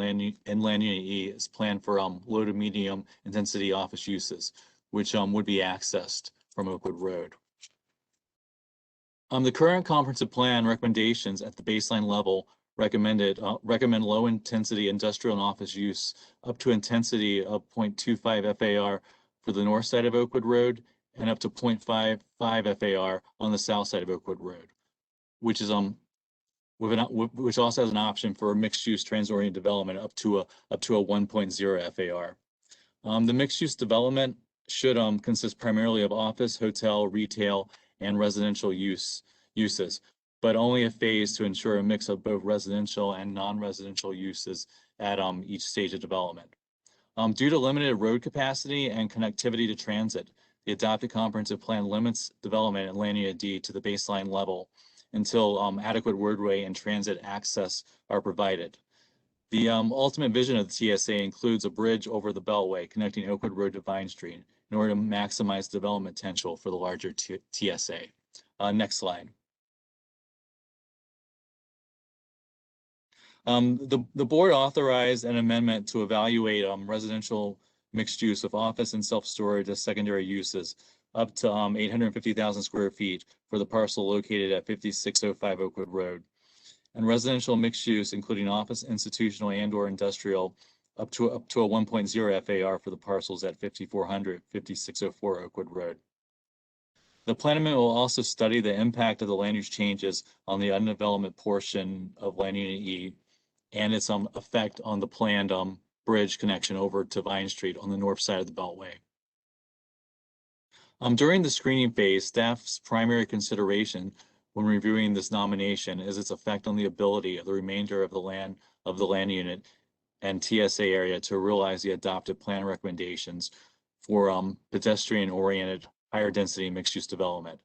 in Land Unit E is planned for low to medium intensity office uses, which would be accessed from Oakwood Road. The current comprehensive plan recommendations at the baseline level recommend low intensity industrial and office use up to intensity of 0.25 FAR for the north side of Oakwood Road and up to 0.55 FAR on the south side of Oakwood Road, which is which also has an option for mixed-use transit-oriented development up to a 1.0 FAR. The mixed-use development should consist primarily of office, hotel, retail, and residential uses, but only a phase to ensure a mix of both residential and non-residential uses at each stage of development. Due to limited road capacity and connectivity to transit, the adopted comprehensive plan limits development at Land Unit D to the baseline level until adequate roadway and transit access are provided. The ultimate vision of the TSA includes a bridge over the Beltway connecting Oakwood Road to Vine Street in order to maximize development potential for the larger TSA. Next slide. The board authorized an amendment to evaluate residential mixed use of office and self-storage as secondary uses up to 850,000 square feet for the parcel located at 5605 Oakwood Road, and residential mixed use, including office, institutional, and/or industrial, up to a 1.0 FAR for the parcels at 5400, 5604 Oakwood Road. The plan amendment will also study the impact of the land use changes on the undeveloped portion of Land Unit E and its effect on the planned bridge connection over to Vine Street on the north side of the Beltway. During the screening phase, staff's primary consideration when reviewing this nomination is its effect on the ability of the remainder of the land unit and TSA area to realize the adopted plan recommendations for pedestrian-oriented, higher density mixed-use development.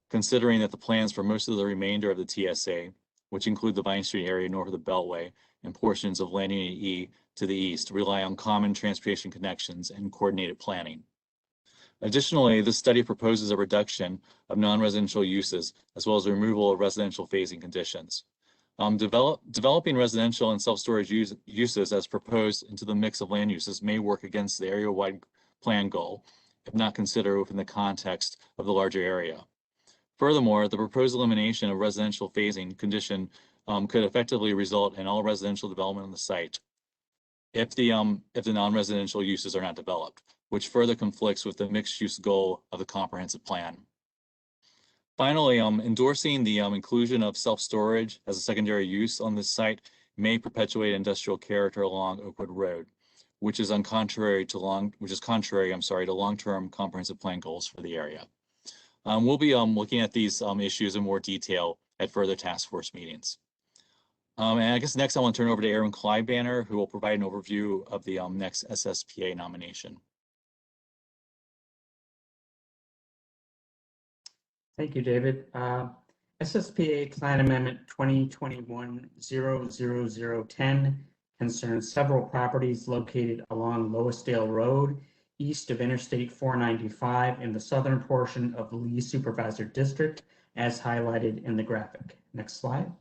Considering that the plans for most of the remainder of the TSA, which include the Vine Street area north of the Beltway and portions of Land Unit E to the east, rely on common transportation connections and coordinated planning. Additionally, this study proposes a reduction of non-residential uses as well as the removal of residential phasing conditions. Developing residential and self-storage uses as proposed into the mix of land uses may work against the area-wide plan goal, if not considered within the context of the larger area. Furthermore, the proposed elimination of residential phasing condition could effectively result in all residential development on the site if the non-residential uses are not developed, which further conflicts with the mixed-use goal of the comprehensive plan. Finally, endorsing the inclusion of self-storage as a secondary use on this site may perpetuate industrial character along Oakwood Road, which is contrary to long-term comprehensive plan goals for the area. We'll be looking at these issues in more detail at further task force meetings. And I guess next I want to turn over to Aaron Clybanner, who will provide an overview of the next SSPA nomination. Thank you, David. SSPA Plan Amendment 2021-00010 concerns several properties located along Loisdale Road, east of Interstate 495 in the southern portion of the Lee Supervisor District, as highlighted in the graphic. Next slide.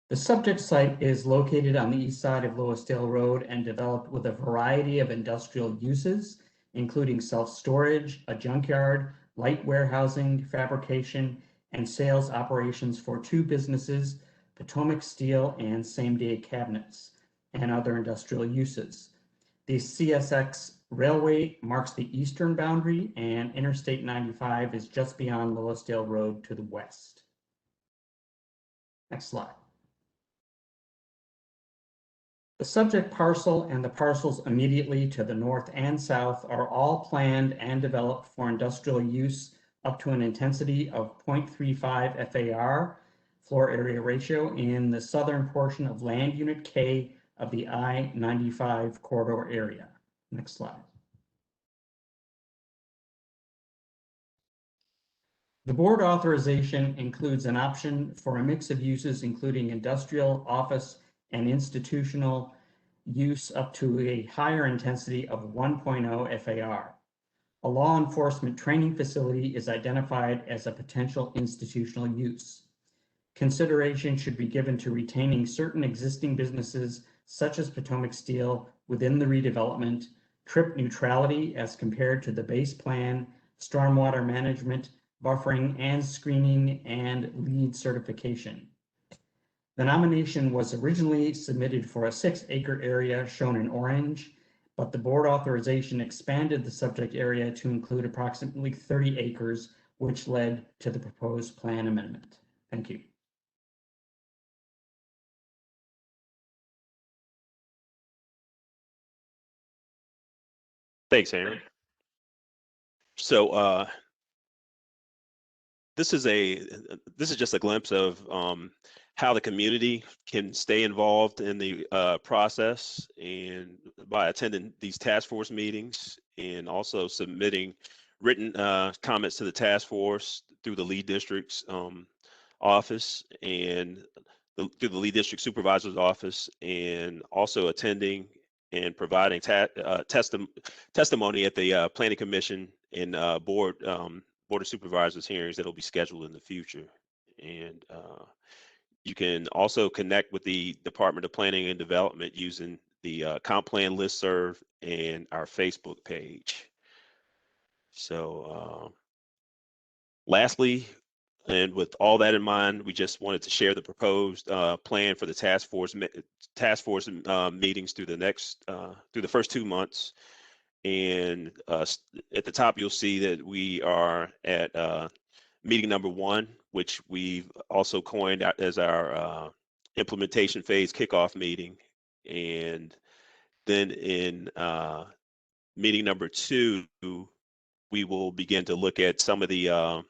The subject site is located on the east side of Loisdale Road and developed with a variety of industrial uses, including self-storage, a junkyard, light warehousing, fabrication, and sales operations for two businesses, Potomac Steel and Same Day Cabinets, and other industrial uses. The CSX Railway marks the eastern boundary, and Interstate 95 is just beyond Loisdale Road to the west. Next slide. The subject parcel and the parcels immediately to the north and south are all planned and developed for industrial use up to an intensity of 0.35 FAR, floor area ratio, in the southern portion of Land Unit K of the I-95 corridor area. Next slide. The board authorization includes an option for a mix of uses, including industrial, office, and institutional use up to a higher intensity of 1.0 FAR. A law enforcement training facility is identified as a potential institutional use. Consideration should be given to retaining certain existing businesses, such as Potomac Steel, within the redevelopment, trip neutrality as compared to the base plan, stormwater management, buffering and screening, and LEED certification. The nomination was originally submitted for a 6-acre area shown in orange, but the board authorization expanded the subject area to include approximately 30 acres, which led to the proposed plan amendment. Thank you. Thanks, Aaron. So this is just a glimpse of how the community can stay involved in the process, and by attending these task force meetings and also submitting written comments to the task force through the lead district's office and through the lead district supervisor's office, and also attending and providing testimony at the planning commission and board of supervisors hearings that will be scheduled in the future. And you can also connect with the Department of Planning and Development using the comp plan listserv and our Facebook page. So lastly, and with all that in mind, we just wanted to share the proposed plan for the task force meetings through the first 2 months. And at the top, you'll see that we are at meeting number 1, which we've also coined as our implementation phase kickoff meeting. And then in meeting number 2, we will begin to look at some of the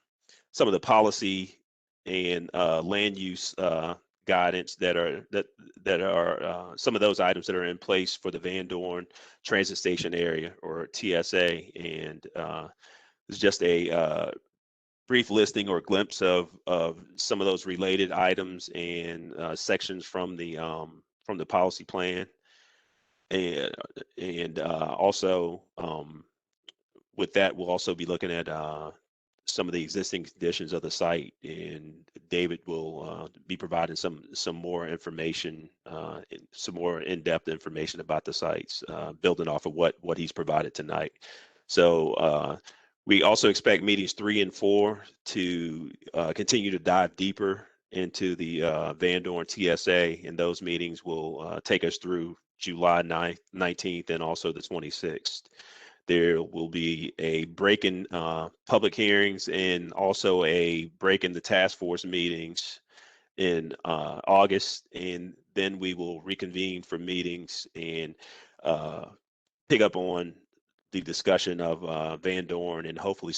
policy and land use guidance that are some of those items that are in place for the Van Dorn Transit Station area, or TSA. And it's just a brief listing or glimpse of some of those related items and sections from the policy plan. And also with that, we'll also be looking at some of the existing conditions of the site, and David will be providing some more information, some more in-depth information about the sites, building off of what he's provided tonight. So we also expect meetings 3 and 4 to continue to dive deeper into the Van Dorn TSA, and those meetings will take us through July 9th, 19th, and also the 26th. There will be a break in public hearings and also a break in the task force meetings in August, and then we will reconvene for meetings and pick up on the discussion of Van Dorn, and hopefully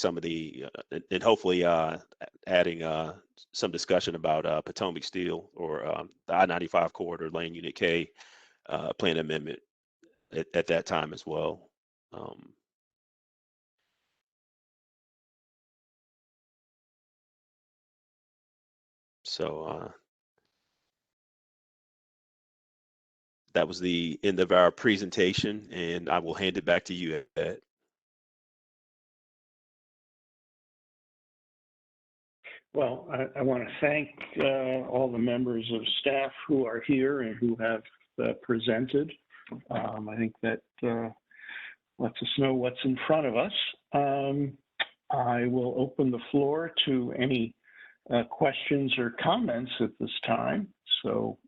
adding some discussion about Potomac Steel, or the I-95 corridor Lane Unit K plan amendment at that time as well. So that was the end of our presentation, and I will hand it back to you, Ed. Well, I want to thank all the members of staff who are here and who have presented. I think that lets us know what's in front of us. I will open the floor to any questions or comments at this time. So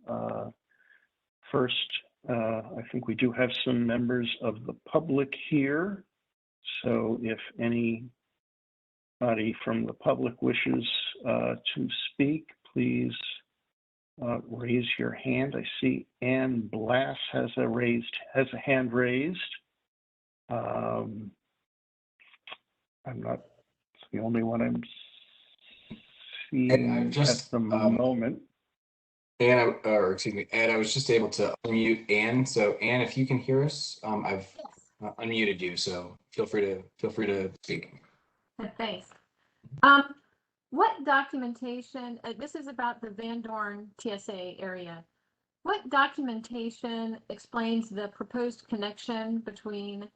first, I think we do have some members of the public here. So if anybody from the public wishes to speak, please raise your hand. I see Ann Blass has a hand raised. I'm not the only one I'm seeing at the moment. Ann, or excuse me, Ed, I was just able to unmute Ann. So Ann, if you can hear us, I've unmuted you. So feel free to speak. Thanks. What documentation, this is about the Van Dorn TSA area. What documentation explains the proposed connection between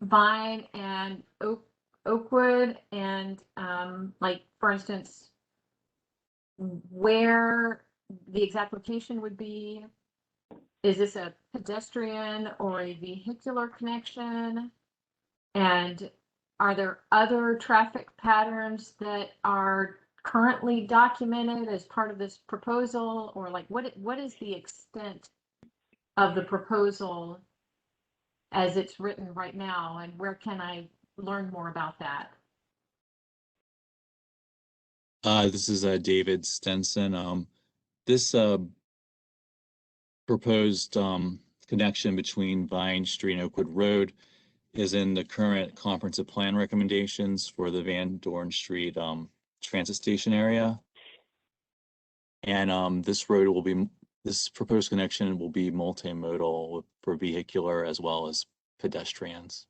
Vine and Oakwood, and like, for instance, where the exact location would be? Is this a pedestrian or a vehicular connection? And are there other traffic patterns that are currently documented as part of this proposal? Or like, what is the extent of the proposal as it's written right now, and where can I learn more about that? This is David Stenson. This proposed connection between Vine Street and Oakwood Road is in the current comprehensive plan recommendations for the Van Dorn Street transit station area. And this proposed connection will be multimodal for vehicular as well as pedestrians.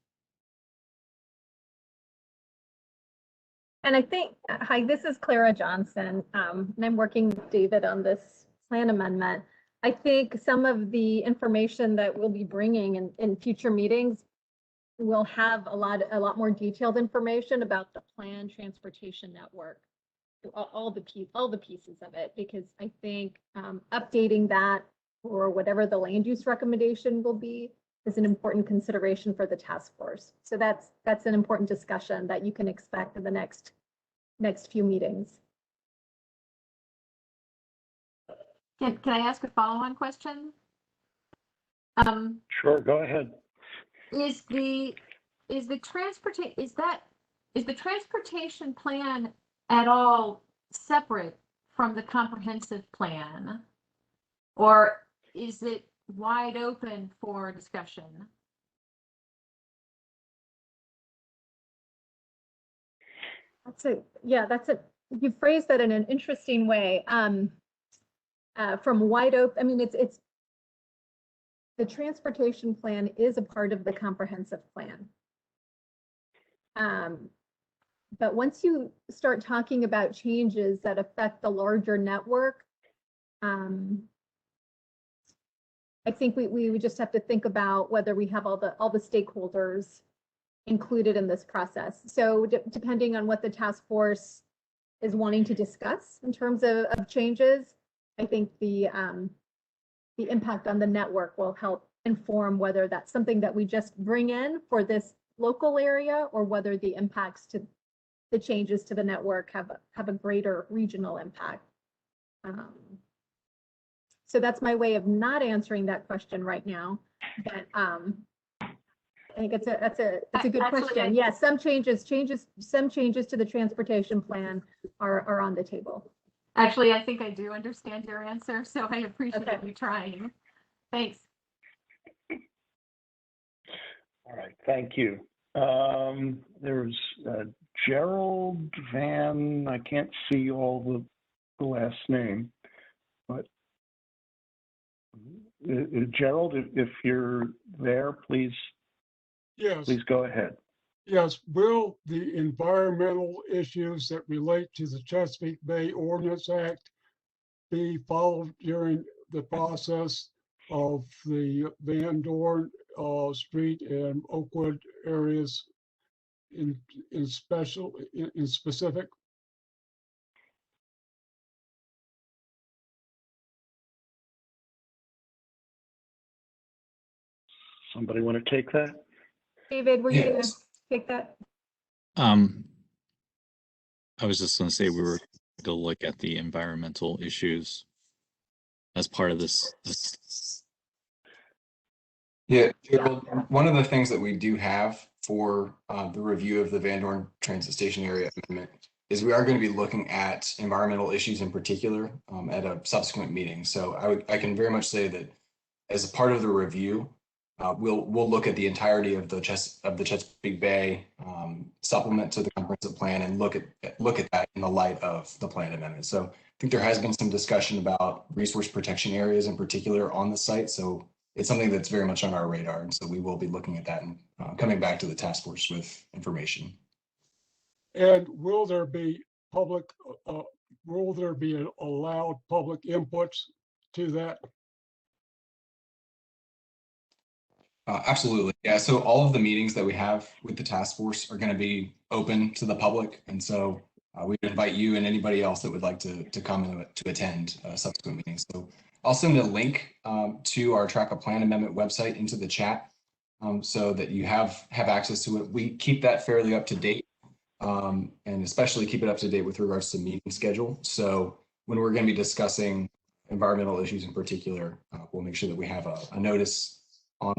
And I think, hi, this is Clara Johnson, and I'm working with David on this plan amendment. I think some of the information that we'll be bringing in future meetings will have a lot more detailed information about the planned transportation network, all the pieces of it, because I think updating that or whatever the land use recommendation will be is an important consideration for the task force. So that's an important discussion that you can expect in the next few meetings. Can I ask a follow-on question? Sure, go ahead. Is the transportation, is that is the transportation plan at all separate from the comprehensive plan? Or is it wide open for discussion? You phrased that in an interesting way. From wide open, I mean, it's the transportation plan is a part of the comprehensive plan. But once you start talking about changes that affect the larger network, I think we would just have to think about whether we have all the stakeholders included in this process. So depending on what the task force is wanting to discuss in terms of changes, I think the impact on the network will help inform whether that's something that we just bring in for this local area or whether the impacts to the changes to the network have a greater regional impact. So that's my way of not answering that question right now, but I think that's a good question. Yes, some changes to the transportation plan are on the table. Actually, I think I do understand your answer, so I appreciate you trying. Thanks. All right, thank you. There's Gerald Van, I can't see all the last name, but Gerald, if you're there, please go ahead. Yes, will the environmental issues that relate to the Chesapeake Bay Ordinance Act be followed during the process of the Van Dorn Street and Oakwood areas in specific? Somebody want to take that? David, were you going to take that? I was just going to say we were going to look at the environmental issues as part of this. Yeah, Gerald, one of the things that we do have for the review of the Van Dorn Transit Station Area Amendment is we are going to be looking at environmental issues in particular at a subsequent meeting. So I can very much say that as a part of the review, we'll look at the entirety of the Chesapeake Bay supplement to the comprehensive plan and look at that in the light of the plan amendment. So I think there has been some discussion about resource protection areas in particular on the site. So it's something that's very much on our radar, and so we will be looking at that and coming back to the task force with information. And will there be allowed public inputs to that? Absolutely. Yeah. So all of the meetings that we have with the task force are going to be open to the public. And so we invite you and anybody else that would like to come and to attend subsequent meetings. So I'll send a link to our track of plan amendment website into the chat so that you have access to it. We keep that fairly up to date and especially keep it up to date with regards to meeting schedule. So when we're going to be discussing environmental issues in particular, we'll make sure that we have a notice on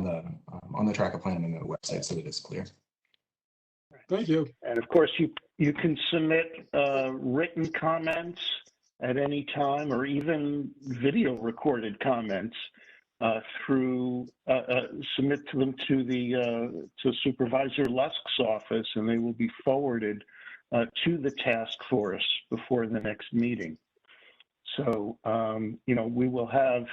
the track of plan amendment website so that it's clear. Thank you. And of course, you can submit written comments at any time, or even video recorded comments through submit to them to Supervisor Lusk's office, and they will be forwarded to the task force before the next meeting. So we will have,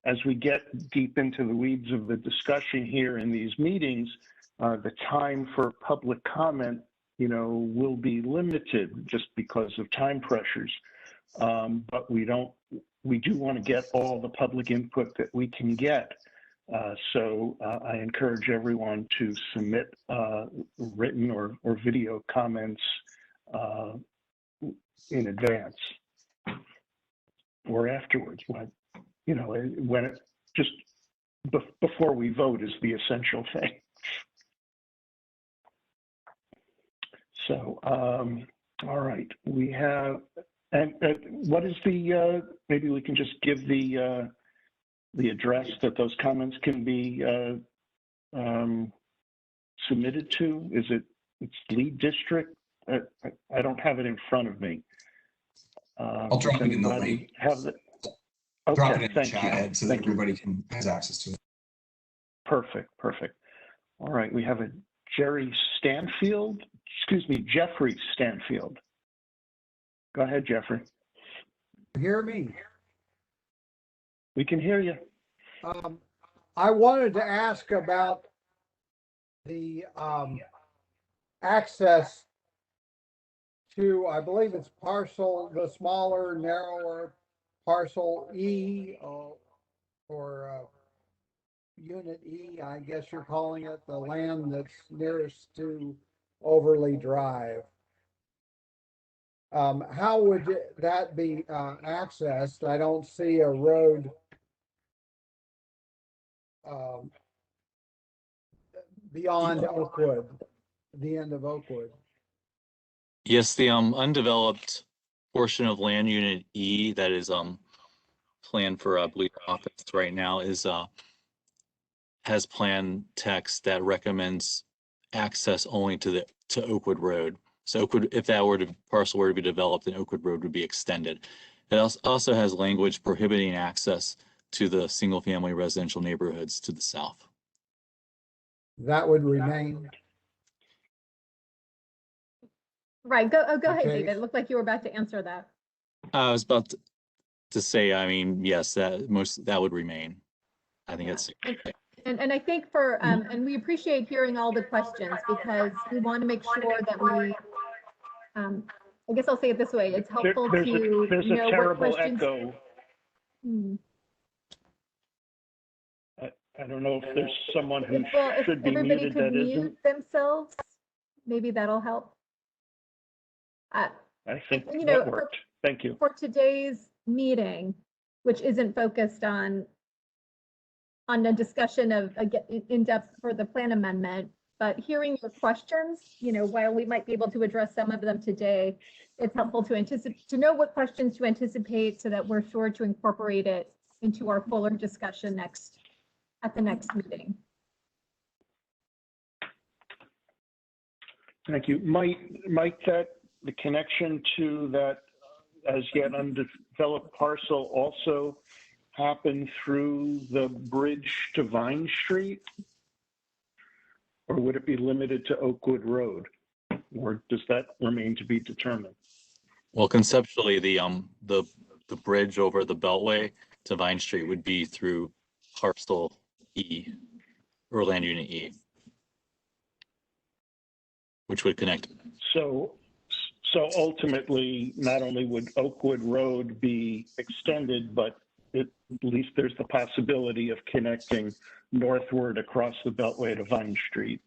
as we get deep into the weeds of the discussion here in these meetings, the time for public comment, will be limited just because of time pressures. But we do want to get all the public input that we can get. So I encourage everyone to submit written or video comments in advance or afterwards. When it just before we vote is the essential thing. So, all right, we have, and what is the, maybe we can just give the address that those comments can be submitted to? It's Lead District I don't have it in front of me. I'll drop it in the link. Have the, Drop it okay, in the thank chat, you. Ed, so that Thank you. everybody has access to it. Perfect, perfect. All right, we have a Jeffrey Stanfield. Go ahead, Jeffrey. Hear me? We can hear you. I wanted to ask about the access to, I believe it's the smaller, narrower parcel E or Unit E, I guess you're calling it, the land that's nearest to Overly Drive. How would that be accessed? I don't see a road beyond Oakwood, the end of Oakwood. Yes, the undeveloped portion of land unit E that is planned for I believe office right now is has plan text that recommends access only to Oakwood Road. So Oakwood, if that parcel were to be developed, then Oakwood Road would be extended. It also has language prohibiting access to the single-family residential neighborhoods to the south. That would remain. Right, go ahead, Okay. David. It looked like you were about to answer that. I was about to say, I mean, yes, that would remain. I think it's. And I think and we appreciate hearing all the questions because we want to make sure that we, I guess I'll say it this way, it's helpful There's to a know what terrible questions. echo. I don't know if there's someone who should be Everybody muted could that mute isn't. themselves, maybe that'll help. I think You that know, worked. Thank you. For today's meeting, which isn't focused on a discussion of in depth for the plan amendment, but hearing your questions, you know, while we might be able to address some of them today, it's helpful to know what questions to anticipate so that we're sure to incorporate it into our fuller discussion at the next meeting. Thank you. Might that the connection to that as yet undeveloped parcel also happen through the bridge to Vine Street? Or would it be limited to Oakwood Road? Or does that remain to be determined? Well, conceptually, the bridge over the Beltway to Vine Street would be through parcel E or land unit E, which would connect. So ultimately, not only would Oakwood Road be extended, but at least there's the possibility of connecting northward across the Beltway to Vine Street.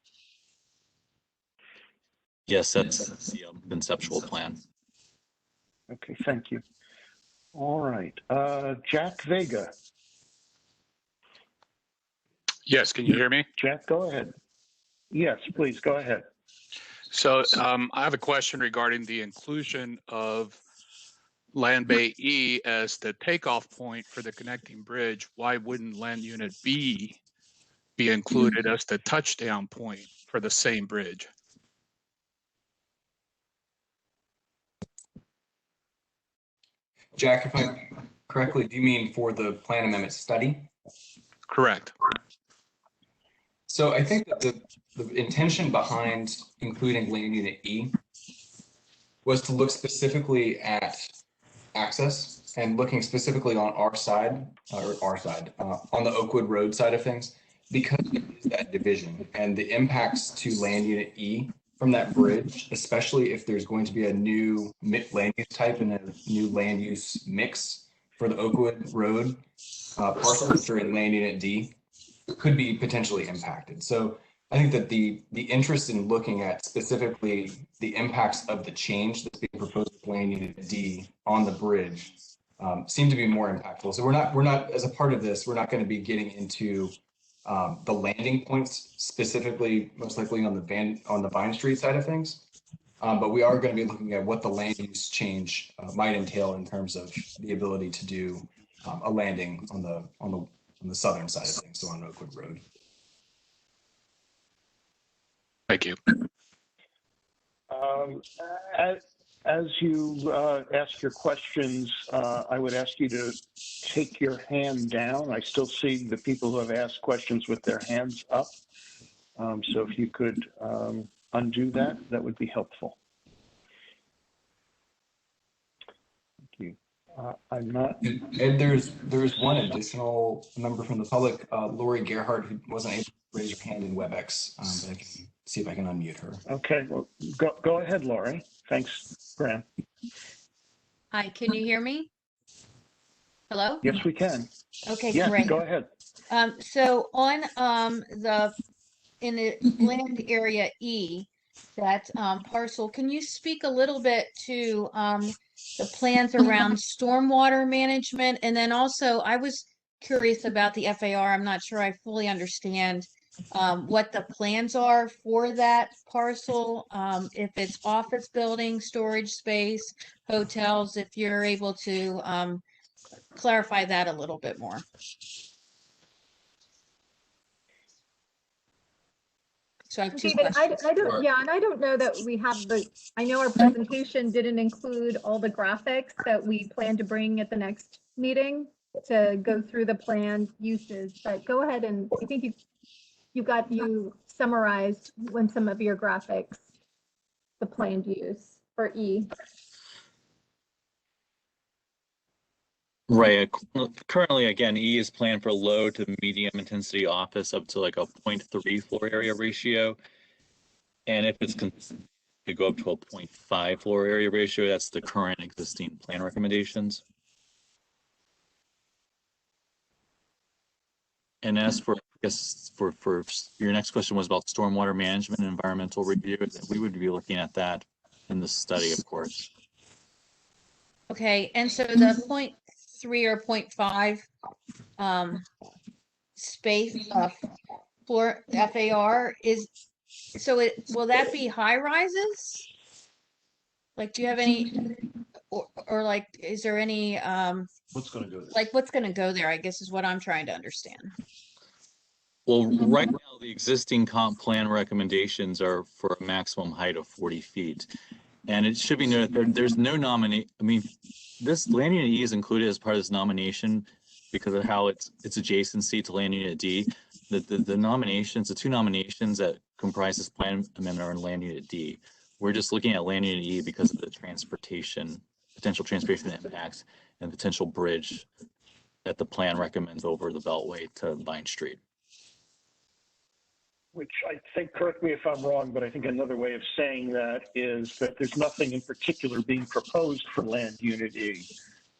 Yes, that's the conceptual plan. Okay, thank you. All right, Jack Vega. Yes, can you hear me? Jack, go ahead. Yes, please, go ahead. So I have a question regarding the inclusion of Land Bay E as the takeoff point for the connecting bridge. Why wouldn't Land Unit B be included as the touchdown point for the same bridge? Jack, if I correctly, do you mean for the plan amendment study? Correct. So I think that the intention behind including land unit E was to look specifically at access and looking specifically on our side, on the Oakwood Road side of things, because it is that division and the impacts to land unit E from that bridge, especially if there's going to be a new land use type and a new land use mix for the Oakwood Road parcels during land unit D, could be potentially impacted. So I think that the interest in looking at specifically the impacts of the change that's being proposed with land unit D on the bridge seem to be more impactful. So we're not as a part of this, we're not going to be getting into the landing points specifically, most likely on the Vine Street side of things. But we are going to be looking at what the land use change might entail in terms of the ability to do a landing on the southern side of things, so on Oakwood Road. Thank you. As you ask your questions, I would ask you to take your hand down. I still see the people who have asked questions with their hands up. So if you could undo that, that would be helpful. Thank you. I'm not. And there's one additional member from the public, Lori Gerhardt, who wasn't able to raise her hand in WebEx, but I can see if I can unmute her. Okay, well, go ahead, Lori. Thanks, Graham. Hi, can you hear me? Hello? Yes, we can. Okay, Yes, great. go ahead. So on in the land area E, that parcel, can you speak a little bit to the plans around stormwater management? And then also, I was curious about the FAR. I'm not sure I fully understand what the plans are for that parcel, if it's office building, storage space, hotels, if you're able to clarify that a little bit more. So I have two David, questions. I don't, yeah, and I don't know that we have I know our presentation didn't include all the graphics that we plan to bring at the next meeting to go through the planned uses, but go ahead, and I think you summarized when some of your graphics, the planned use for E. Right. Currently, again, E is planned for low to medium intensity office up to like a 0.3 floor area ratio. And if it's to go up to a 0.5 floor area ratio, that's the current existing plan recommendations. And as for, I guess, for your next question was about stormwater management and environmental review, we would be looking at that in the study, of course. Okay, and so the 0.3 or 0.5 space for FAR is, so will that be high rises? Like, do you have any, or like, is there any What's going to go there? like what's going to go there, I guess is what I'm trying to understand. Well, right now, the existing comp plan recommendations are for a maximum height of 40 feet. And it should be noted there's no nominate. I mean, this land unit E is included as part of this nomination because of how it's adjacency to land unit D. The nominations, the two nominations that comprise this plan amendment are in land unit D. We're just looking at land unit E because of the potential transportation impacts and potential bridge that the plan recommends over the Beltway to Vine Street. Which I think, correct me if I'm wrong, but I think another way of saying that is that there's nothing in particular being proposed for land unit E.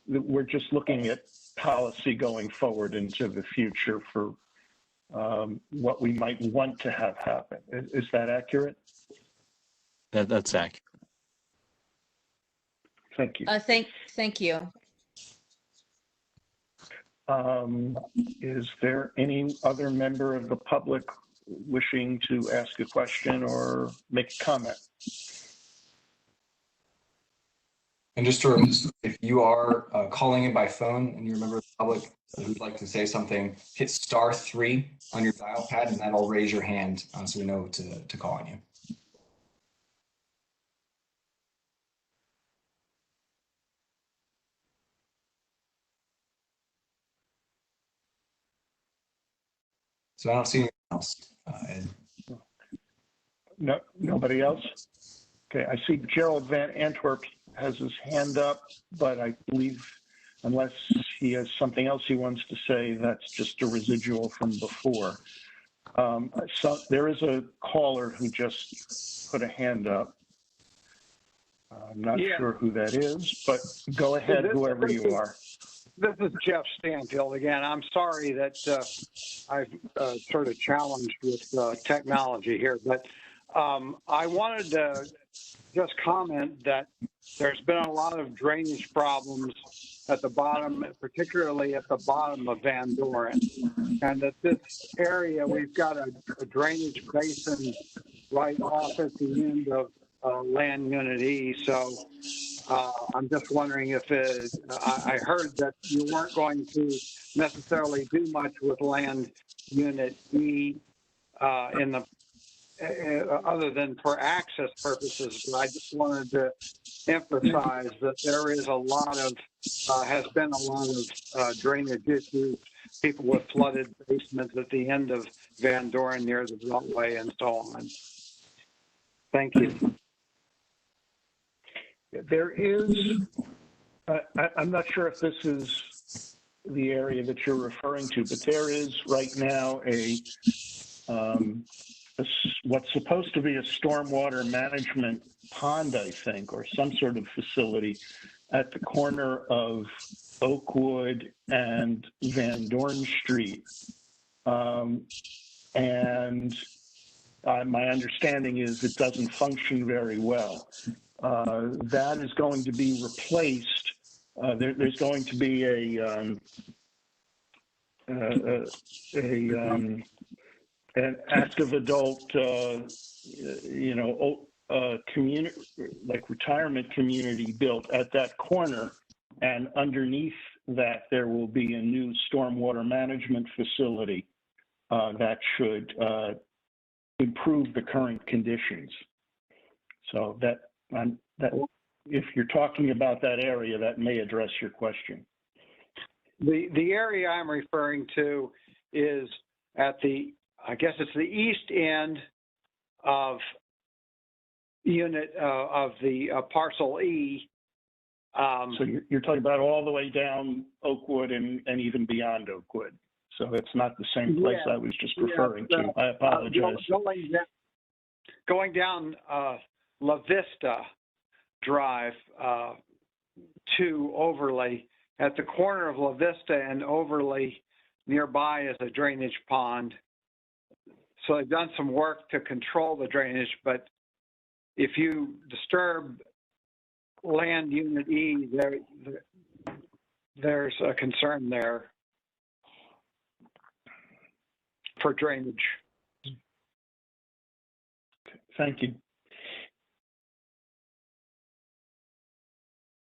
We're just looking at policy going forward into the future for what we might want to have happen. Is that accurate? That's accurate. Thank you. Thank you. Is there any other member of the public wishing to ask a question or make a comment? And just to remember, if you are calling in by phone and you're a member of the public who'd like to say something, hit *3 on your dial pad and that'll raise your hand so we know to call on you. So I don't see anything else, Ed. No, nobody else? Okay, I see Gerald Van Antwerp has his hand up, but I believe unless he has something else he wants to say, that's just a residual from before. So there is a caller who just put a hand up. I'm not sure who that is, but go ahead, whoever you are. This is Jeff Stanfield again. I'm sorry that I've sort of challenged with technology here, but I wanted to just comment that there's been a lot of drainage problems at the bottom, particularly at the bottom of Van Doren, and that this area, we've got a drainage basin right off at the end of land unit E. So I'm just wondering if I heard that you weren't going to necessarily do much with land unit E in the other than for access purposes, but I just wanted to emphasize that there is a lot of, has been a lot of drainage issues, people with flooded basements at the end of Van Doren near the Beltway and so on. Thank you. There is, I'm not sure if this is the area that you're referring to, but there is right now what's supposed to be a stormwater management pond, I think, or some sort of facility at the corner of Oakwood and Van Dorn Street. And my understanding is it doesn't function very well. That is going to be replaced. There's going to be an active adult, community, like retirement community built at that corner, and underneath that there will be a new stormwater management facility that should improve the current conditions. So that if you're talking about that area, that may address your question. The area I'm referring to is at the, I guess it's the east end of unit of the parcel E. So you're talking about all the way down Oakwood and even beyond Oakwood. So it's not the same place I was just referring to. I apologize. Going down La Vista Drive to Overlay, at the corner of La Vista and Overlay, nearby is a drainage pond. So they've done some work to control the drainage, but if you disturb land unit E, there's a concern there for drainage. Thank you.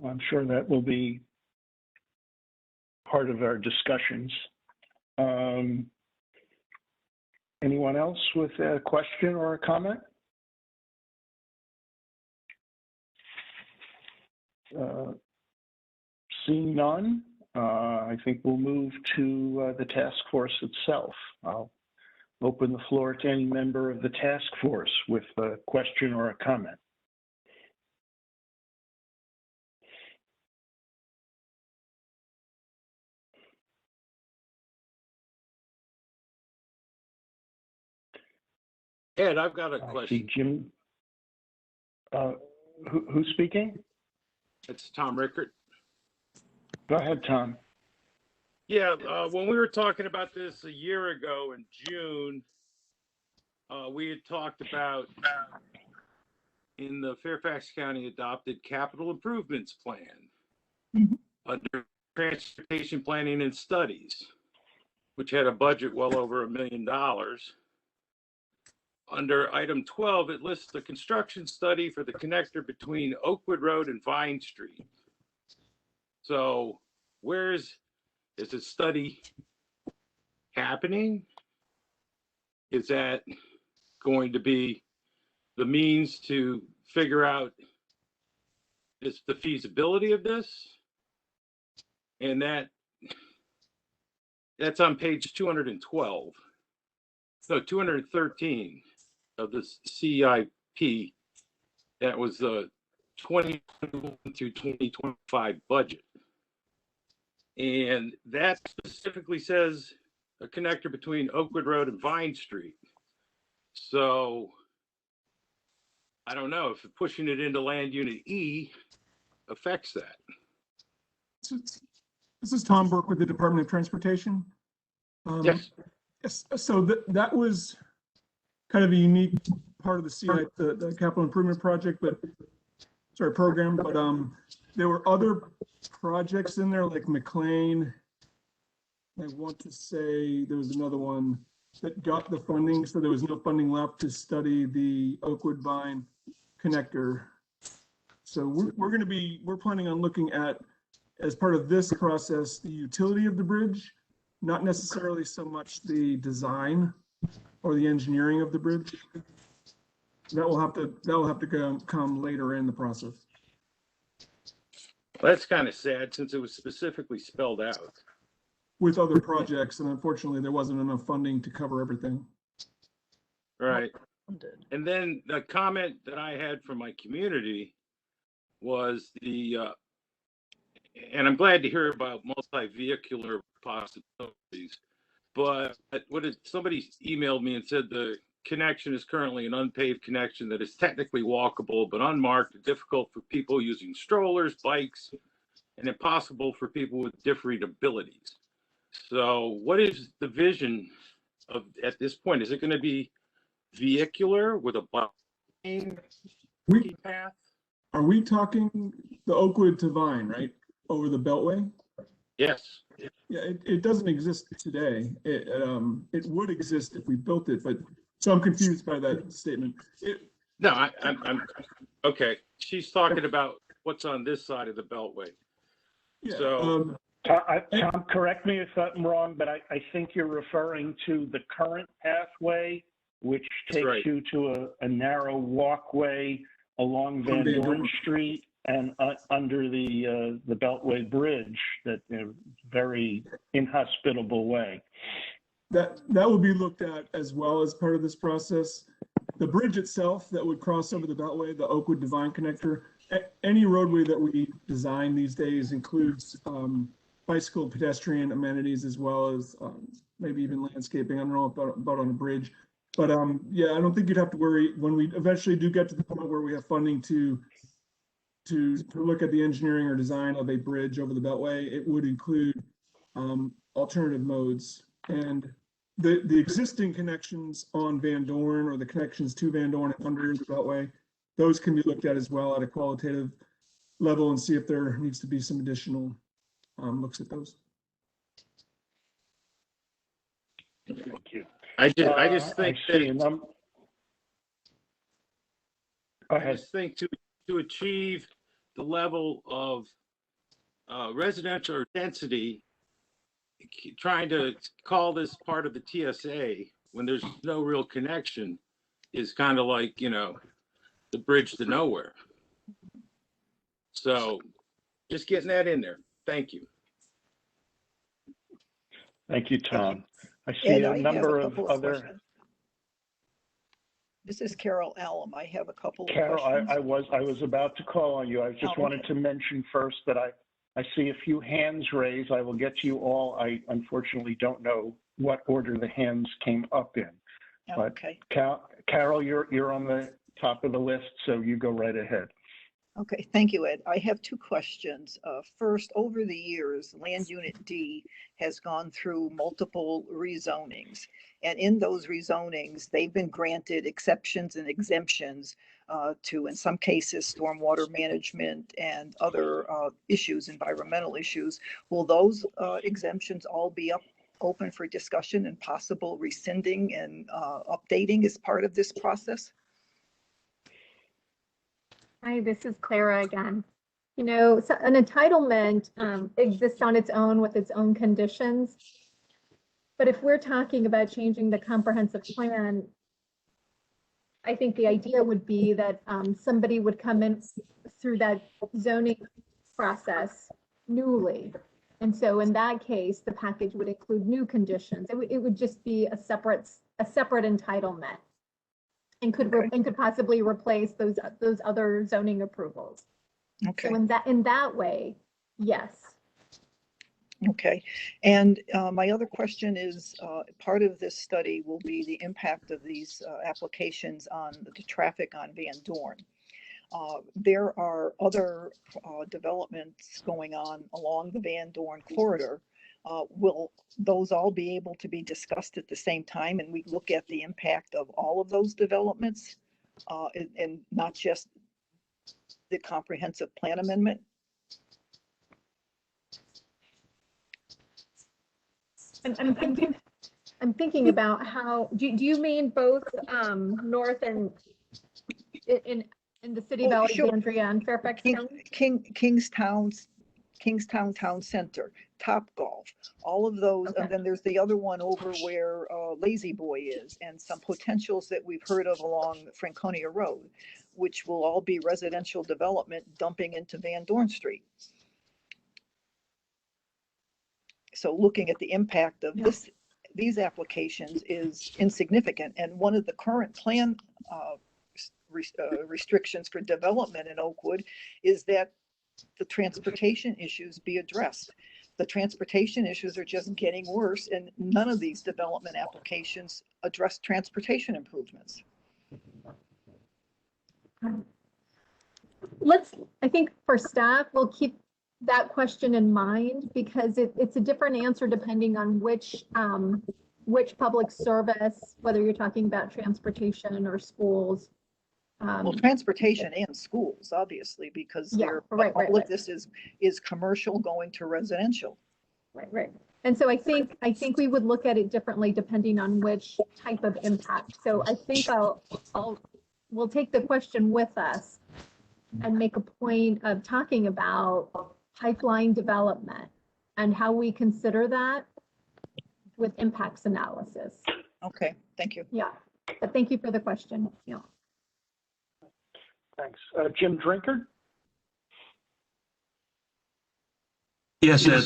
I'm sure that will be part of our discussions. Anyone else with a question or a comment? Seeing none, I think we'll move to the task force itself. I'll open the floor to any member of the task force with a question or a comment. Ed, I've got a question. Jim, who's speaking? It's Tom Rickert. Go ahead, Tom. Yeah, when we were talking about this a year ago in June, we had talked about in the Fairfax County adopted capital improvements plan under transportation planning and studies, which had a budget well over $1 million. Under item 12, it lists the construction study for the connector between Oakwood Road and Vine Street. So is the study happening? Is that going to be the means to figure out the feasibility of this? And that's on page 212. No, 213 of the CIP. That was the 2021 through 2025 budget. And that specifically says a connector between Oakwood Road and Vine Street. So I don't know if pushing it into land unit E affects that. This is Tom Burke with the Department of Transportation. Yes. So that was kind of a unique part of the CI, the capital improvement project, program. But there were other projects in there like McLean. I want to say there was another one that got the funding, so there was no funding left to study the Oakwood Vine connector. So we're planning on looking at, as part of this process, the utility of the bridge, not necessarily so much the design or the engineering of the bridge. That will have to come later in the process. That's kind of sad since it was specifically spelled out. With other projects, and unfortunately, there wasn't enough funding to cover everything. Right. And then the comment that I had from my community was and I'm glad to hear about multi-vehicular possibilities, but somebody emailed me and said the connection is currently an unpaved connection that is technically walkable, but unmarked, difficult for people using strollers, bikes, and impossible for people with differing abilities. So what is the vision at this point? Is it going to be vehicular with a bike path? Are we talking the Oakwood to Vine, right? Over the Beltway? Yes. Yeah, it doesn't exist today. It would exist if we built it, but so I'm confused by that statement. No, I'm okay. She's talking about what's on this side of the Beltway. Yeah, so Tom, correct me if I'm wrong, but I think you're referring to the current pathway, which takes you to a narrow walkway along Van Dorn Street and under the Beltway Bridge, that very inhospitable way. That will be looked at as well as part of this process. The bridge itself that would cross over the Beltway, the Oakwood Divine Connector, any roadway that we design these days includes bicycle pedestrian amenities as well as maybe even landscaping. I don't know about on a bridge, but yeah, I don't think you'd have to worry when we eventually do get to the point where we have funding to look at the engineering or design of a bridge over the Beltway. It would include alternative modes, and the existing connections on Van Dorn or the connections to Van Dorn and under the Beltway, those can be looked at as well at a qualitative level and see if there needs to be some additional looks at those. Thank you. I just think Go ahead. I just think to achieve the level of residential density, trying to call this part of the TSA when there's no real connection is kind of like, the bridge to nowhere. So just getting that in there. Thank you. Thank you, Tom. I see a number of other. Questions. This is Carol Allen. I have a couple of Carol, questions. I was about to call on you. I just wanted to mention first that I see a few hands raised. I will get to you all. I unfortunately don't know what order the hands came up in. Okay. But Carol, you're on the top of the list, so you go right ahead. Okay, thank you, Ed. I have two questions. First, over the years, Land Unit D has gone through multiple rezonings. And in those rezonings, they've been granted exceptions and exemptions to, in some cases, stormwater management and other issues, environmental issues. Will those exemptions all be open for discussion and possible rescinding and updating as part of this process? Hi, this is Clara again. So an entitlement exists on its own with its own conditions. But if we're talking about changing the comprehensive plan, I think the idea would be that somebody would come in through that zoning process newly. And so in that case, the package would include new conditions. It would just be a separate entitlement. And could possibly replace those other zoning approvals. Okay. So in that way, yes. Okay. And my other question is, part of this study will be the impact of these applications on the traffic on Van Dorn. There are other developments going on along the Van Dorn corridor. Will those all be able to be discussed at the same time and we look at the impact of all of those developments and not just the comprehensive plan amendment? I'm thinking about how, do you mean both north and in the city of Alexandria and Fairfax County? Kingstown, Kingstown Town Center, Top Golf, all of those. And then there's the other one over where Lazy Boy is, and some potentials that we've heard of along Franconia Road, which will all be residential development dumping into Van Dorn Street. So looking at the impact of these applications is insignificant. And one of the current plan restrictions for development in Oakwood is that the transportation issues be addressed. The transportation issues are just getting worse, and none of these development applications address transportation improvements. I think for staff, we'll keep that question in mind because it's a different answer depending on which public service, whether you're talking about transportation or schools. Well, transportation and schools, obviously, because all of this is commercial going to residential. Right. And so I think we would look at it differently depending on which type of impact. So I think we'll take the question with us and make a point of talking about pipeline development and how we consider that with impacts analysis. Okay, thank you. Yeah, but thank you for the question. Yeah. Thanks. Jim Drinker? Yes, Ed.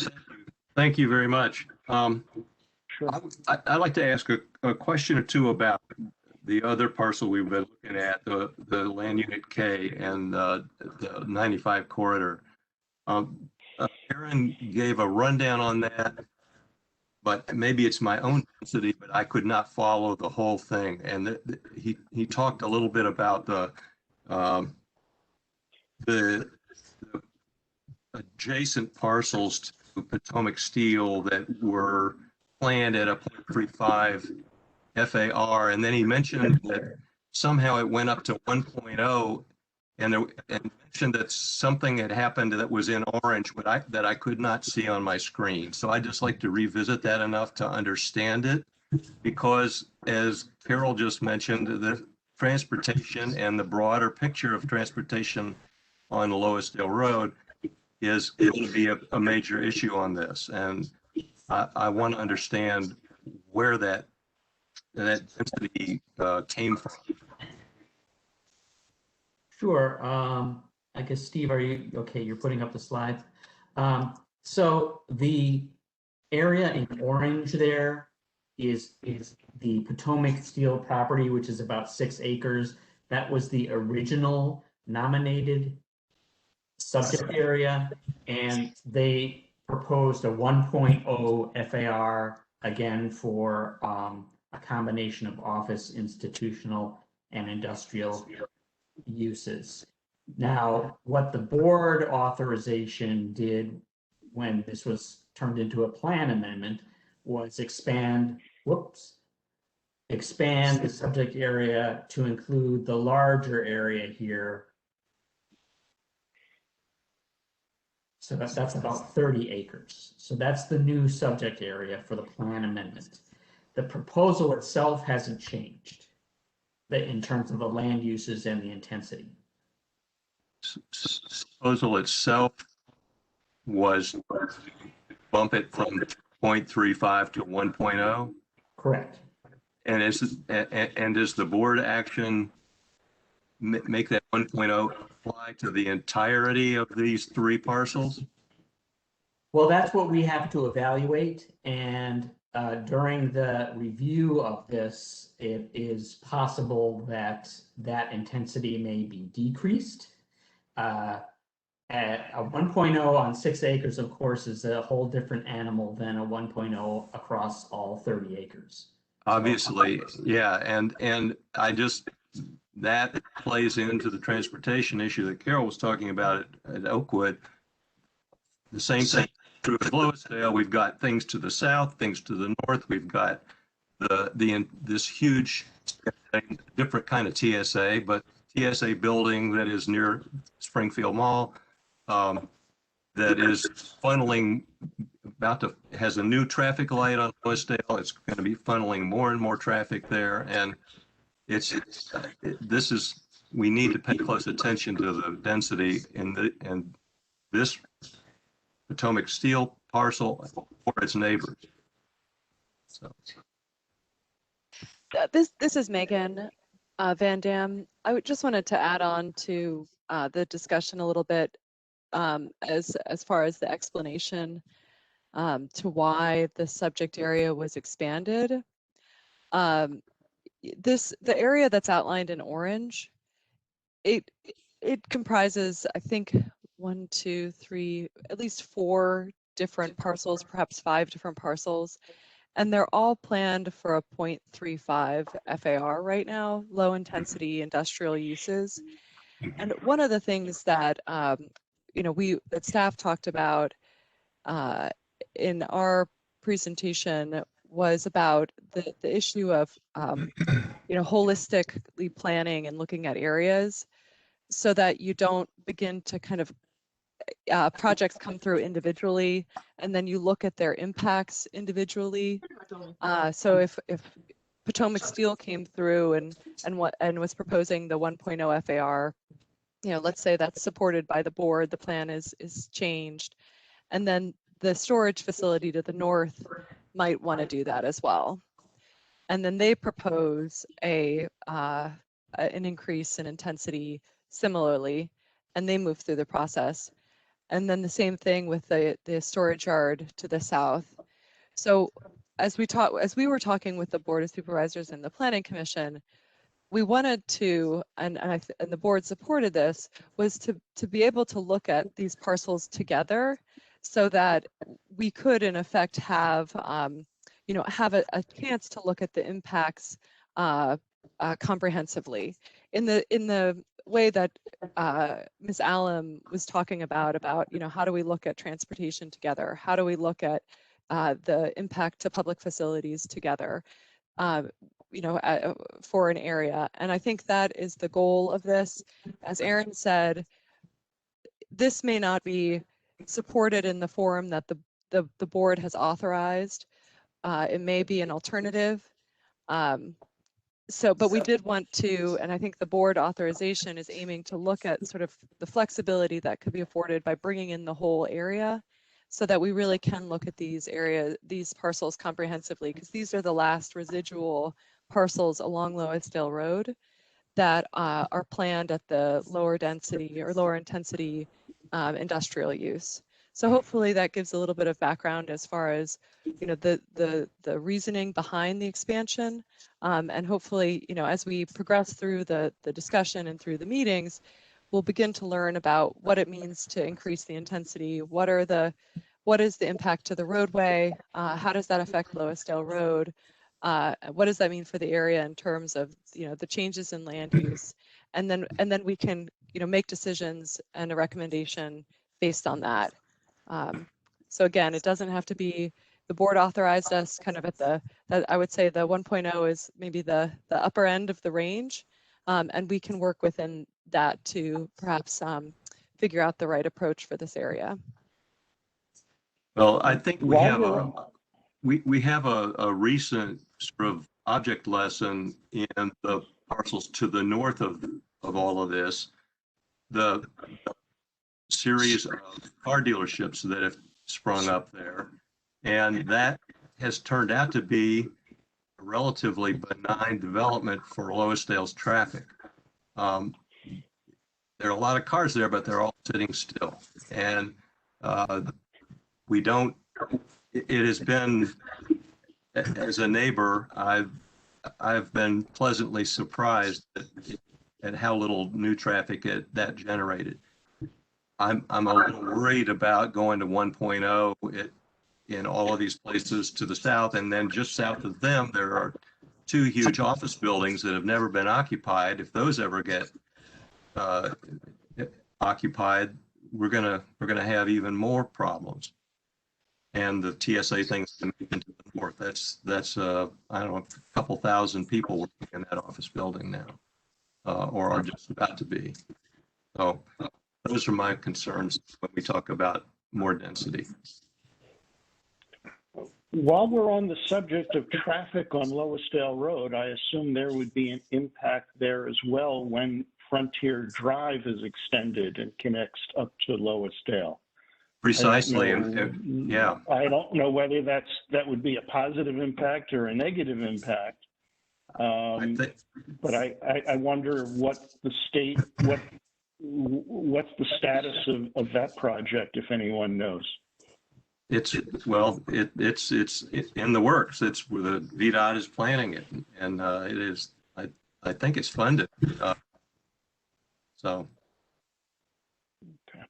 Thank you very much. I'd like to ask a question or two about the other parcel we've been looking at, the land unit K and the 95 corridor. Aaron gave a rundown on that, but maybe it's my own density, but I could not follow the whole thing. And he talked a little bit about the adjacent parcels to Potomac Steel that were planned at a 0.35 FAR. And then he mentioned that somehow it went up to 1.0 and mentioned that something had happened that was in orange, but that I could not see on my screen. So I'd just like to revisit that enough to understand it, because as Carol just mentioned, the transportation and the broader picture of transportation on Loisdale Road is going to be a major issue on this. And I want to understand where that density came from. Sure. I guess, Steve, are you okay? You're putting up the slides. So the area in orange there is the Potomac Steel property, which is about 6 acres. That was the original nominated subject area, and they proposed a 1.0 FAR again for a combination of office, institutional, and industrial uses. Now, what the board authorization did when this was turned into a plan amendment was expand the subject area to include the larger area here. So that's about 30 acres. So that's the new subject area for the plan amendment. The proposal itself hasn't changed in terms of the land uses and the intensity. Proposal itself was bump it from 0.35 to 1.0? Correct. And does the board action make that 1.0 apply to the entirety of these 3 parcels? Well, that's what we have to evaluate. And during the review of this, it is possible that that intensity may be decreased. At a 1.0 on 6 acres, of course, is a whole different animal than a 1.0 across all 30 acres. Obviously, yeah, and I just, that plays into the transportation issue that Carol was talking about at Oakwood. The same thing true at Loisdale. We've got things to the south, things to the north. We've got this huge, different kind of TSA, but TSA building that is near Springfield Mall, that is funneling, has a new traffic light on Loisdale. It's going to be funneling more and more traffic there. And we need to pay close attention to the density in this Potomac Steel parcel or its neighbors. So. This is Megan Van Dam. Just wanted to add on to the discussion a little bit as far as the explanation to why the subject area was expanded. The area that's outlined in orange, it comprises, I think, 1, 2, 3, at least 4 different parcels, perhaps 5 different parcels, and they're all planned for a 0.35 FAR right now, low intensity industrial uses. And one of the things that that staff talked about in our presentation was about the issue of holistically planning and looking at areas so that you don't begin to kind of projects come through individually and then you look at their impacts individually. So if Potomac Steel came through and was proposing the 1.0 FAR, let's say that's supported by the board, the plan is changed, and then the storage facility to the north might want to do that as well. And then they propose an increase in intensity similarly, and they move through the process. And then the same thing with the storage yard to the south. So as we were talking with the Board of Supervisors and the Planning Commission, we wanted to, and the board supported this, was to be able to look at these parcels together so that we could in effect have a chance to look at the impacts comprehensively in the way that Ms. Allen was talking about how do we look at transportation together? How do we look at the impact to public facilities together? For an area. And I think that is the goal of this. As Aaron said, this may not be supported in the form that the board has authorized. It may be an alternative. But we did want to, and I think the board authorization is aiming to look at sort of the flexibility that could be afforded by bringing in the whole area so that we really can look at these parcels comprehensively, because these are the last residual parcels along Loisdale Road that are planned at the lower density or lower intensity industrial use. So hopefully that gives a little bit of background as far as the reasoning behind the expansion, and hopefully as we progress through the discussion and through the meetings, we'll begin to learn about what it means to increase the intensity. What is the impact to the roadway? How does that affect Loisdale Road? What does that mean for the area in terms of the changes in land use? And then we can make decisions and a recommendation based on that. So again, it doesn't have to be, the board authorized us kind of at I would say the 1.0 is maybe the upper end of the range, and we can work within that to perhaps figure out the right approach for this area. Well, I think we have a recent sort of object lesson in the parcels to the north of all of this. The series of car dealerships that have sprung up there, and that has turned out to be a relatively benign development for Loisdale's traffic. There are a lot of cars there, but they're all sitting still, and it has been, as a neighbor, I've been pleasantly surprised at how little new traffic that generated. I'm a little worried about going to 1.0 in all of these places to the south, and then just south of them there are 2 huge office buildings that have never been occupied. If those ever get occupied, we're gonna have even more problems. And the TSA thing's to the north. That's I don't know, a couple thousand people working in that office building now, or are just about to be. So those are my concerns when we talk about more density. While we're on the subject of traffic on Loisdale Road, I assume there would be an impact there as well when Frontier Drive is extended and connects up to Loisdale. Precisely. Yeah. I don't know whether that would be a positive impact or a negative impact. But I wonder what's the status of that project, if anyone knows. It's in the works. It's the VDOT is planning it, and it is. I think it's funded. So. Okay.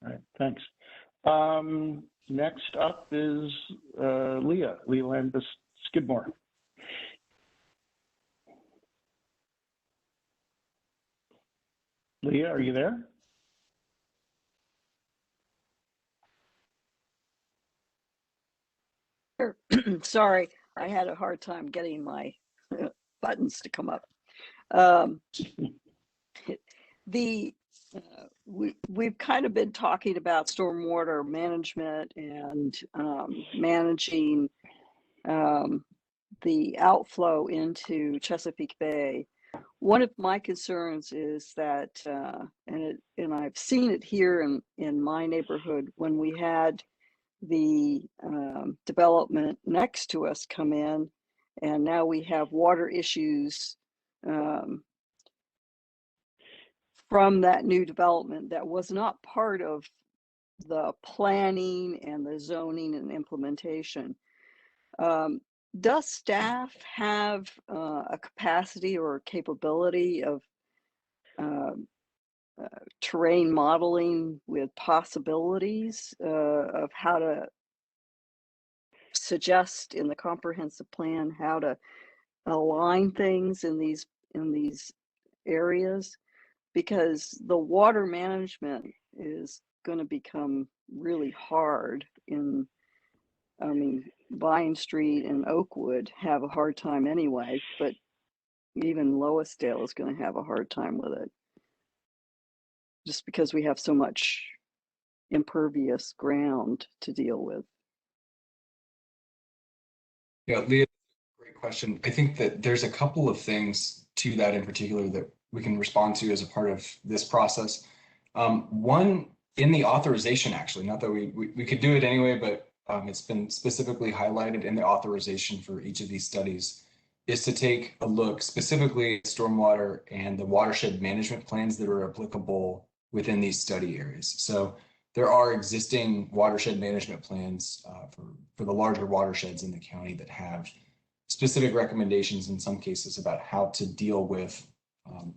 All right. Thanks. Next up is Leah Landis Skidmore. Leah, are you there? Sorry, I had a hard time getting my buttons to come up. We've kind of been talking about stormwater management and managing the outflow into Chesapeake Bay. One of my concerns is that, and I've seen it here in my neighborhood when we had the development next to us come in, and now we have water issues from that new development that was not part of the planning and the zoning and implementation. Does staff have a capacity or capability of terrain modeling with possibilities of how to suggest in the comprehensive plan how to align things in these areas? Because the water management is going to become really hard Vine Street and Oakwood have a hard time anyway, but even Loisdale is going to have a hard time with it, just because we have so much impervious ground to deal with. Yeah, Leah, great question. I think that there's a couple of things to that in particular that we can respond to as a part of this process. One, in the authorization, actually, not that we could do it anyway, but it's been specifically highlighted in the authorization for each of these studies, is to take a look specifically at stormwater and the watershed management plans that are applicable within these study areas. So there are existing watershed management plans for the larger watersheds in the county that have specific recommendations in some cases about how to deal with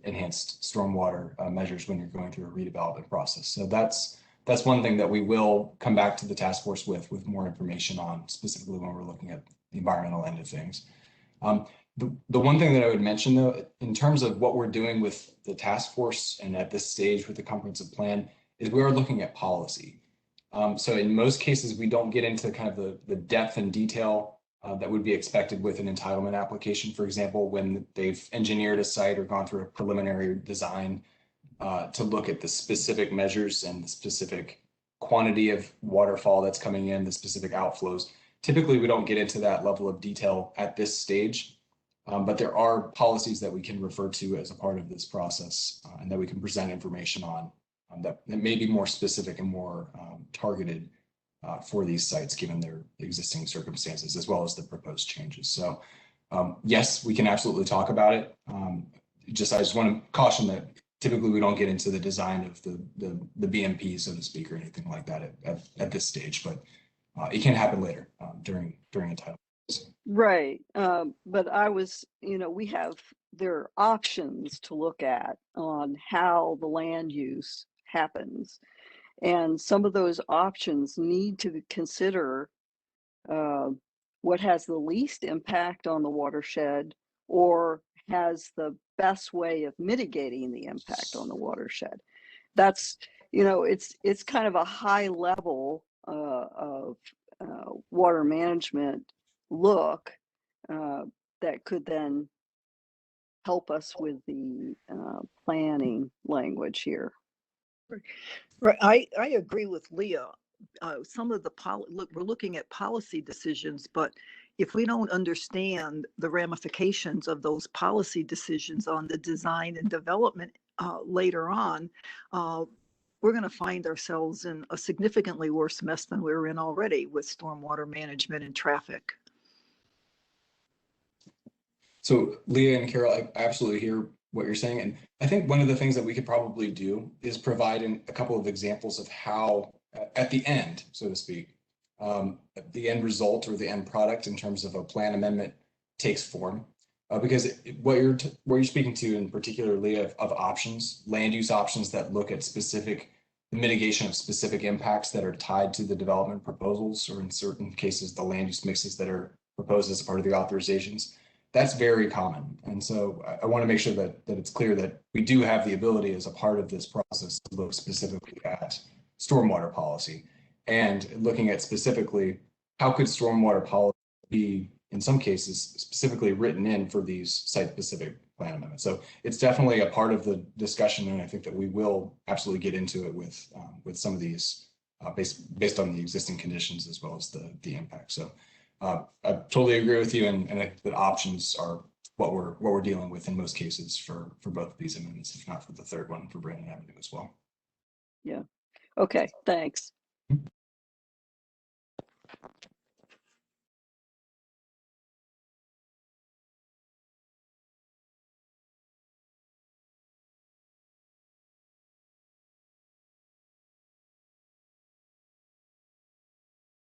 enhanced stormwater measures when you're going through a redevelopment process. So that's one thing that we will come back to the task force with more information on, specifically when we're looking at the environmental end of things. The one thing that I would mention, though, in terms of what we're doing with the task force and at this stage with the comprehensive plan, is we are looking at policy. So in most cases, we don't get into kind of the depth and detail that would be expected with an entitlement application, for example, when they've engineered a site or gone through a preliminary design to look at the specific measures and the specific quantity of waterfall that's coming in, the specific outflows. Typically, we don't get into that level of detail at this stage, but there are policies that we can refer to as a part of this process and that we can present information on that may be more specific and more targeted for these sites given their existing circumstances as well as the proposed changes. So yes, we can absolutely talk about it. I just want to caution that typically we don't get into the design of the BMP, so to speak, or anything like that at this stage, but it can happen later during entitlement. Right. But there are options to look at on how the land use happens. And some of those options need to consider what has the least impact on the watershed or has the best way of mitigating the impact on the watershed. That's, it's kind of a high level of water management look that could then help us with the planning language here. Right. I agree with Leah. Some of the we're looking at policy decisions, but if we don't understand the ramifications of those policy decisions on the design and development later on, we're going to find ourselves in a significantly worse mess than we were in already with stormwater management and traffic. So Leah and Carol, I absolutely hear what you're saying. And I think one of the things that we could probably do is provide a couple of examples of how at the end, so to speak, the end result or the end product in terms of a plan amendment takes form. Because what you're speaking to in particular, Leah, of options, land use options that look at specific mitigation of specific impacts that are tied to the development proposals, or in certain cases, the land use mixes that are proposed as a part of the authorizations. That's very common. And so I want to make sure that it's clear that we do have the ability as a part of this process to look specifically at stormwater policy and looking at specifically how could stormwater policy be, in some cases, specifically written in for these site-specific plan amendments. So it's definitely a part of the discussion, and I think that we will absolutely get into it with some of these based on the existing conditions as well as the impact. So I totally agree with you, and I think that options are what we're dealing with in most cases for both of these amendments, if not for the third one for Brandon Avenue as well. Yeah. Okay. Thanks.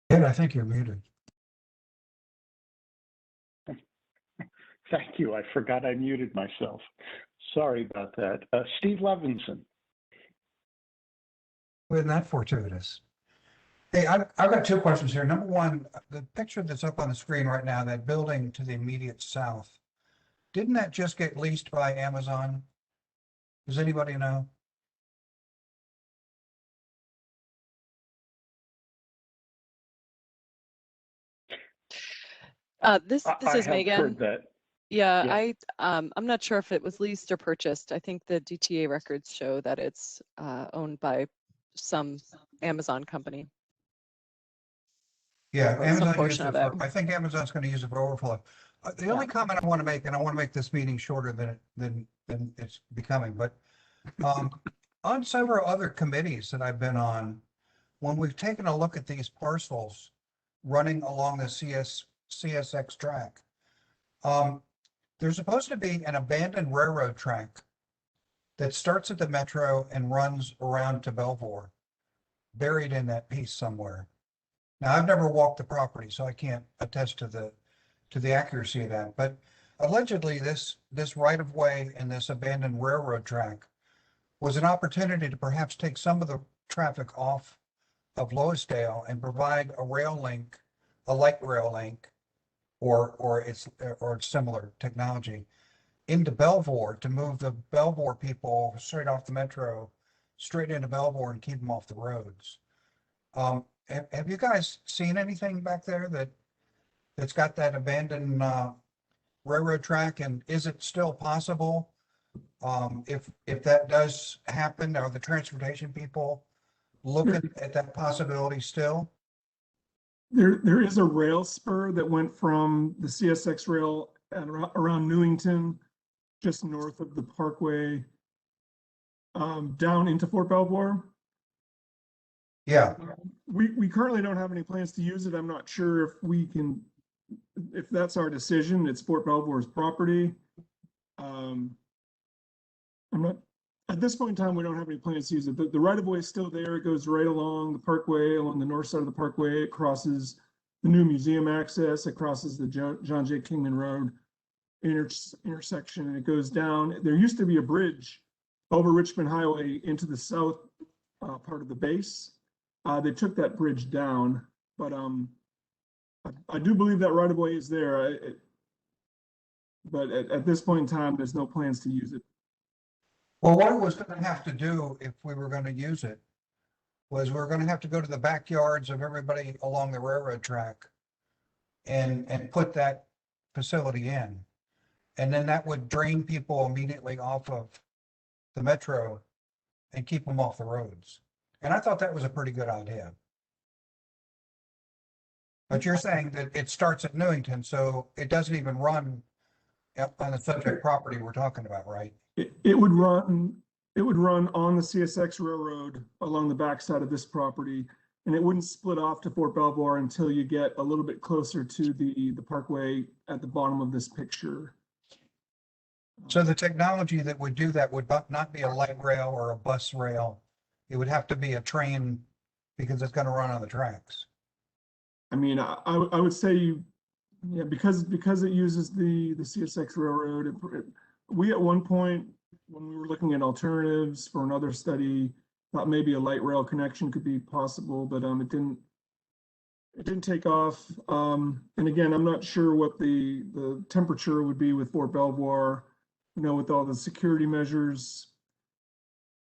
Ed, I think you're muted. Thank you. I forgot I muted myself. Sorry about that. Steve Levinson. Wasn't that fortuitous? Hey, I've got two questions here. Number one, the picture that's up on the screen right now, that building to the immediate south, didn't that just get leased by Amazon? Does anybody know? This I is have Megan. heard that. Yeah, I'm not sure if it was leased or purchased. I think the DTA records show that it's owned by some Amazon company. Yeah, Some Amazon used portion it of it. for, I think Amazon's going to use it for overflow. The only comment I want to make, and I want to make this meeting shorter than it's becoming, but on several other committees that I've been on, when we've taken a look at these parcels running along the CSX track, there's supposed to be an abandoned railroad track that starts at the Metro and runs around to Belvoir, buried in that piece somewhere. Now, I've never walked the property, so I can't attest to the accuracy of that. But allegedly, this right of way and this abandoned railroad track was an opportunity to perhaps take some of the traffic off of Loisdale and provide a rail link, a light rail link, or its similar technology into Belvoir to move the Belvoir people straight off the Metro, straight into Belvoir and keep them off the roads. Have you guys seen anything back there that's got that abandoned railroad track, and is it still possible? If that does happen, are the transportation people looking at that possibility still? There is a rail spur that went from the CSX rail at around Newington, just north of the Parkway, down into Fort Belvoir. Yeah. We currently don't have any plans to use it. I'm not sure if we can, if that's our decision. It's Fort Belvoir's property. I'm not, at this point in time, we don't have any plans to use it. The right of way is still there. It goes right along the Parkway, along the north side of the Parkway. It crosses the new museum access. It crosses the John J. Kingman Road intersection, and it goes down. There used to be a bridge over Richmond Highway into the south part of the base. They took that bridge down, but I do believe that right of way is there. But at this point in time, there's no plans to use it. Well, what it was going to have to do if we were going to use it was we're going to have to go to the backyards of everybody along the railroad track and put that facility in. And then that would drain people immediately off of the Metro and keep them off the roads. And I thought that was a pretty good idea. But you're saying that it starts at Newington, so it doesn't even run on the subject property we're talking about, right? It would run It would run on the CSX Railroad along the backside of this property, and it wouldn't split off to Fort Belvoir until you get a little bit closer to the parkway at the bottom of this picture. So the technology that would do that would not be a light rail or a bus rail. It would have to be a train because it's going to run on the tracks. I mean, I would say, yeah, because it uses the CSX Railroad. We at one point, when we were looking at alternatives for another study, thought maybe a light rail connection could be possible, but it didn't take off. And again, I'm not sure what the temperature would be with Fort Belvoir, with all the security measures.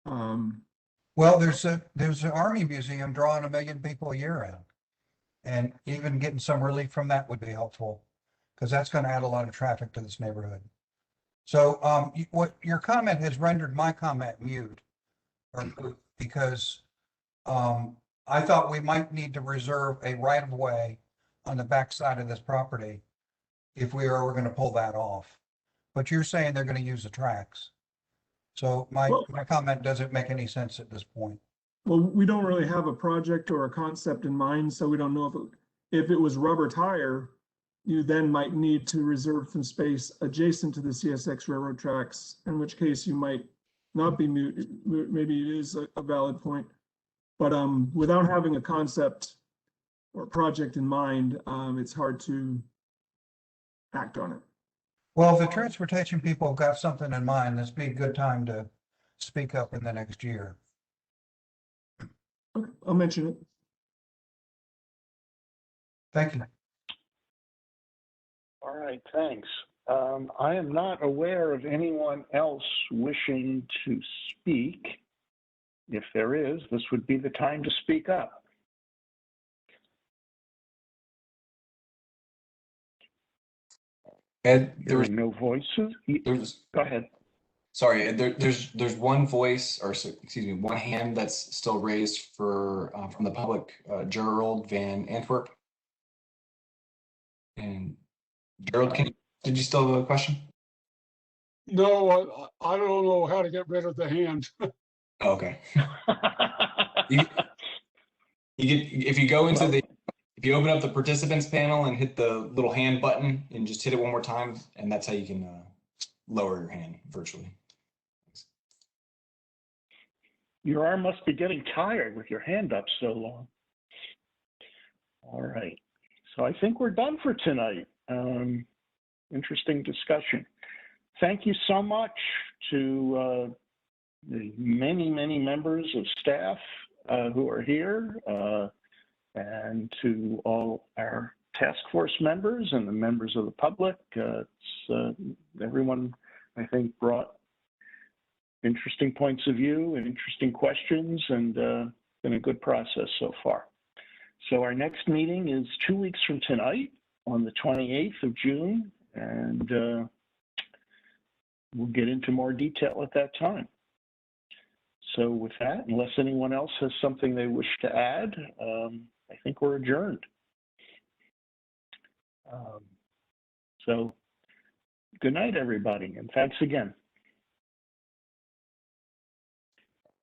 Well, there's an Army museum drawing 1 million people a year out. And even getting some relief from that would be helpful, because that's going to add a lot of traffic to this neighborhood. So what your comment has rendered my comment mute, because I thought we might need to reserve a right of way on the backside of this property if we were going to pull that off. But you're saying they're going to use the tracks. So my comment doesn't make any sense at this point. Well, we don't really have a project or a concept in mind, so we don't know if it was rubber tire, you then might need to reserve some space adjacent to the CSX railroad tracks, in which case you might not be mute. Maybe it is a valid point. But without having a concept or project in mind, it's hard to act on it. Well, if the transportation people have got something in mind, this would be a good time to speak up in the next year. Okay, I'll mention it. Thank you. All right, thanks. I am not aware of anyone else wishing to speak. If there is, this would be the time to speak up. Ed, there are no voices. Go ahead. Sorry, there's one voice, or excuse me, one hand that's still raised for from the public, Gerald Van Antwerp. And Gerald, did you still have a question? No, I don't know how to get rid of the hand. Okay. If you go into if you open up the participants panel and hit the little hand button and just hit it one more time, and that's how you can lower your hand virtually. Your arm must be getting tired with your hand up so long. All right. So I think we're done for tonight. Interesting discussion. Thank you so much to the many members of staff who are here, and to all our task force members and the members of the public. Everyone, I think, brought interesting points of view and interesting questions, and been a good process so far. So our next meeting is 2 weeks from tonight on the 28th of June, and we'll get into more detail at that time. So with that, unless anyone else has something they wish to add, I think we're adjourned. So good night, everybody, and thanks again.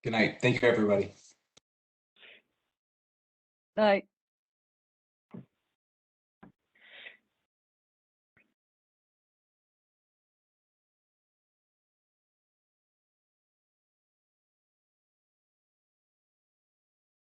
Good night. Thank you, everybody. Night.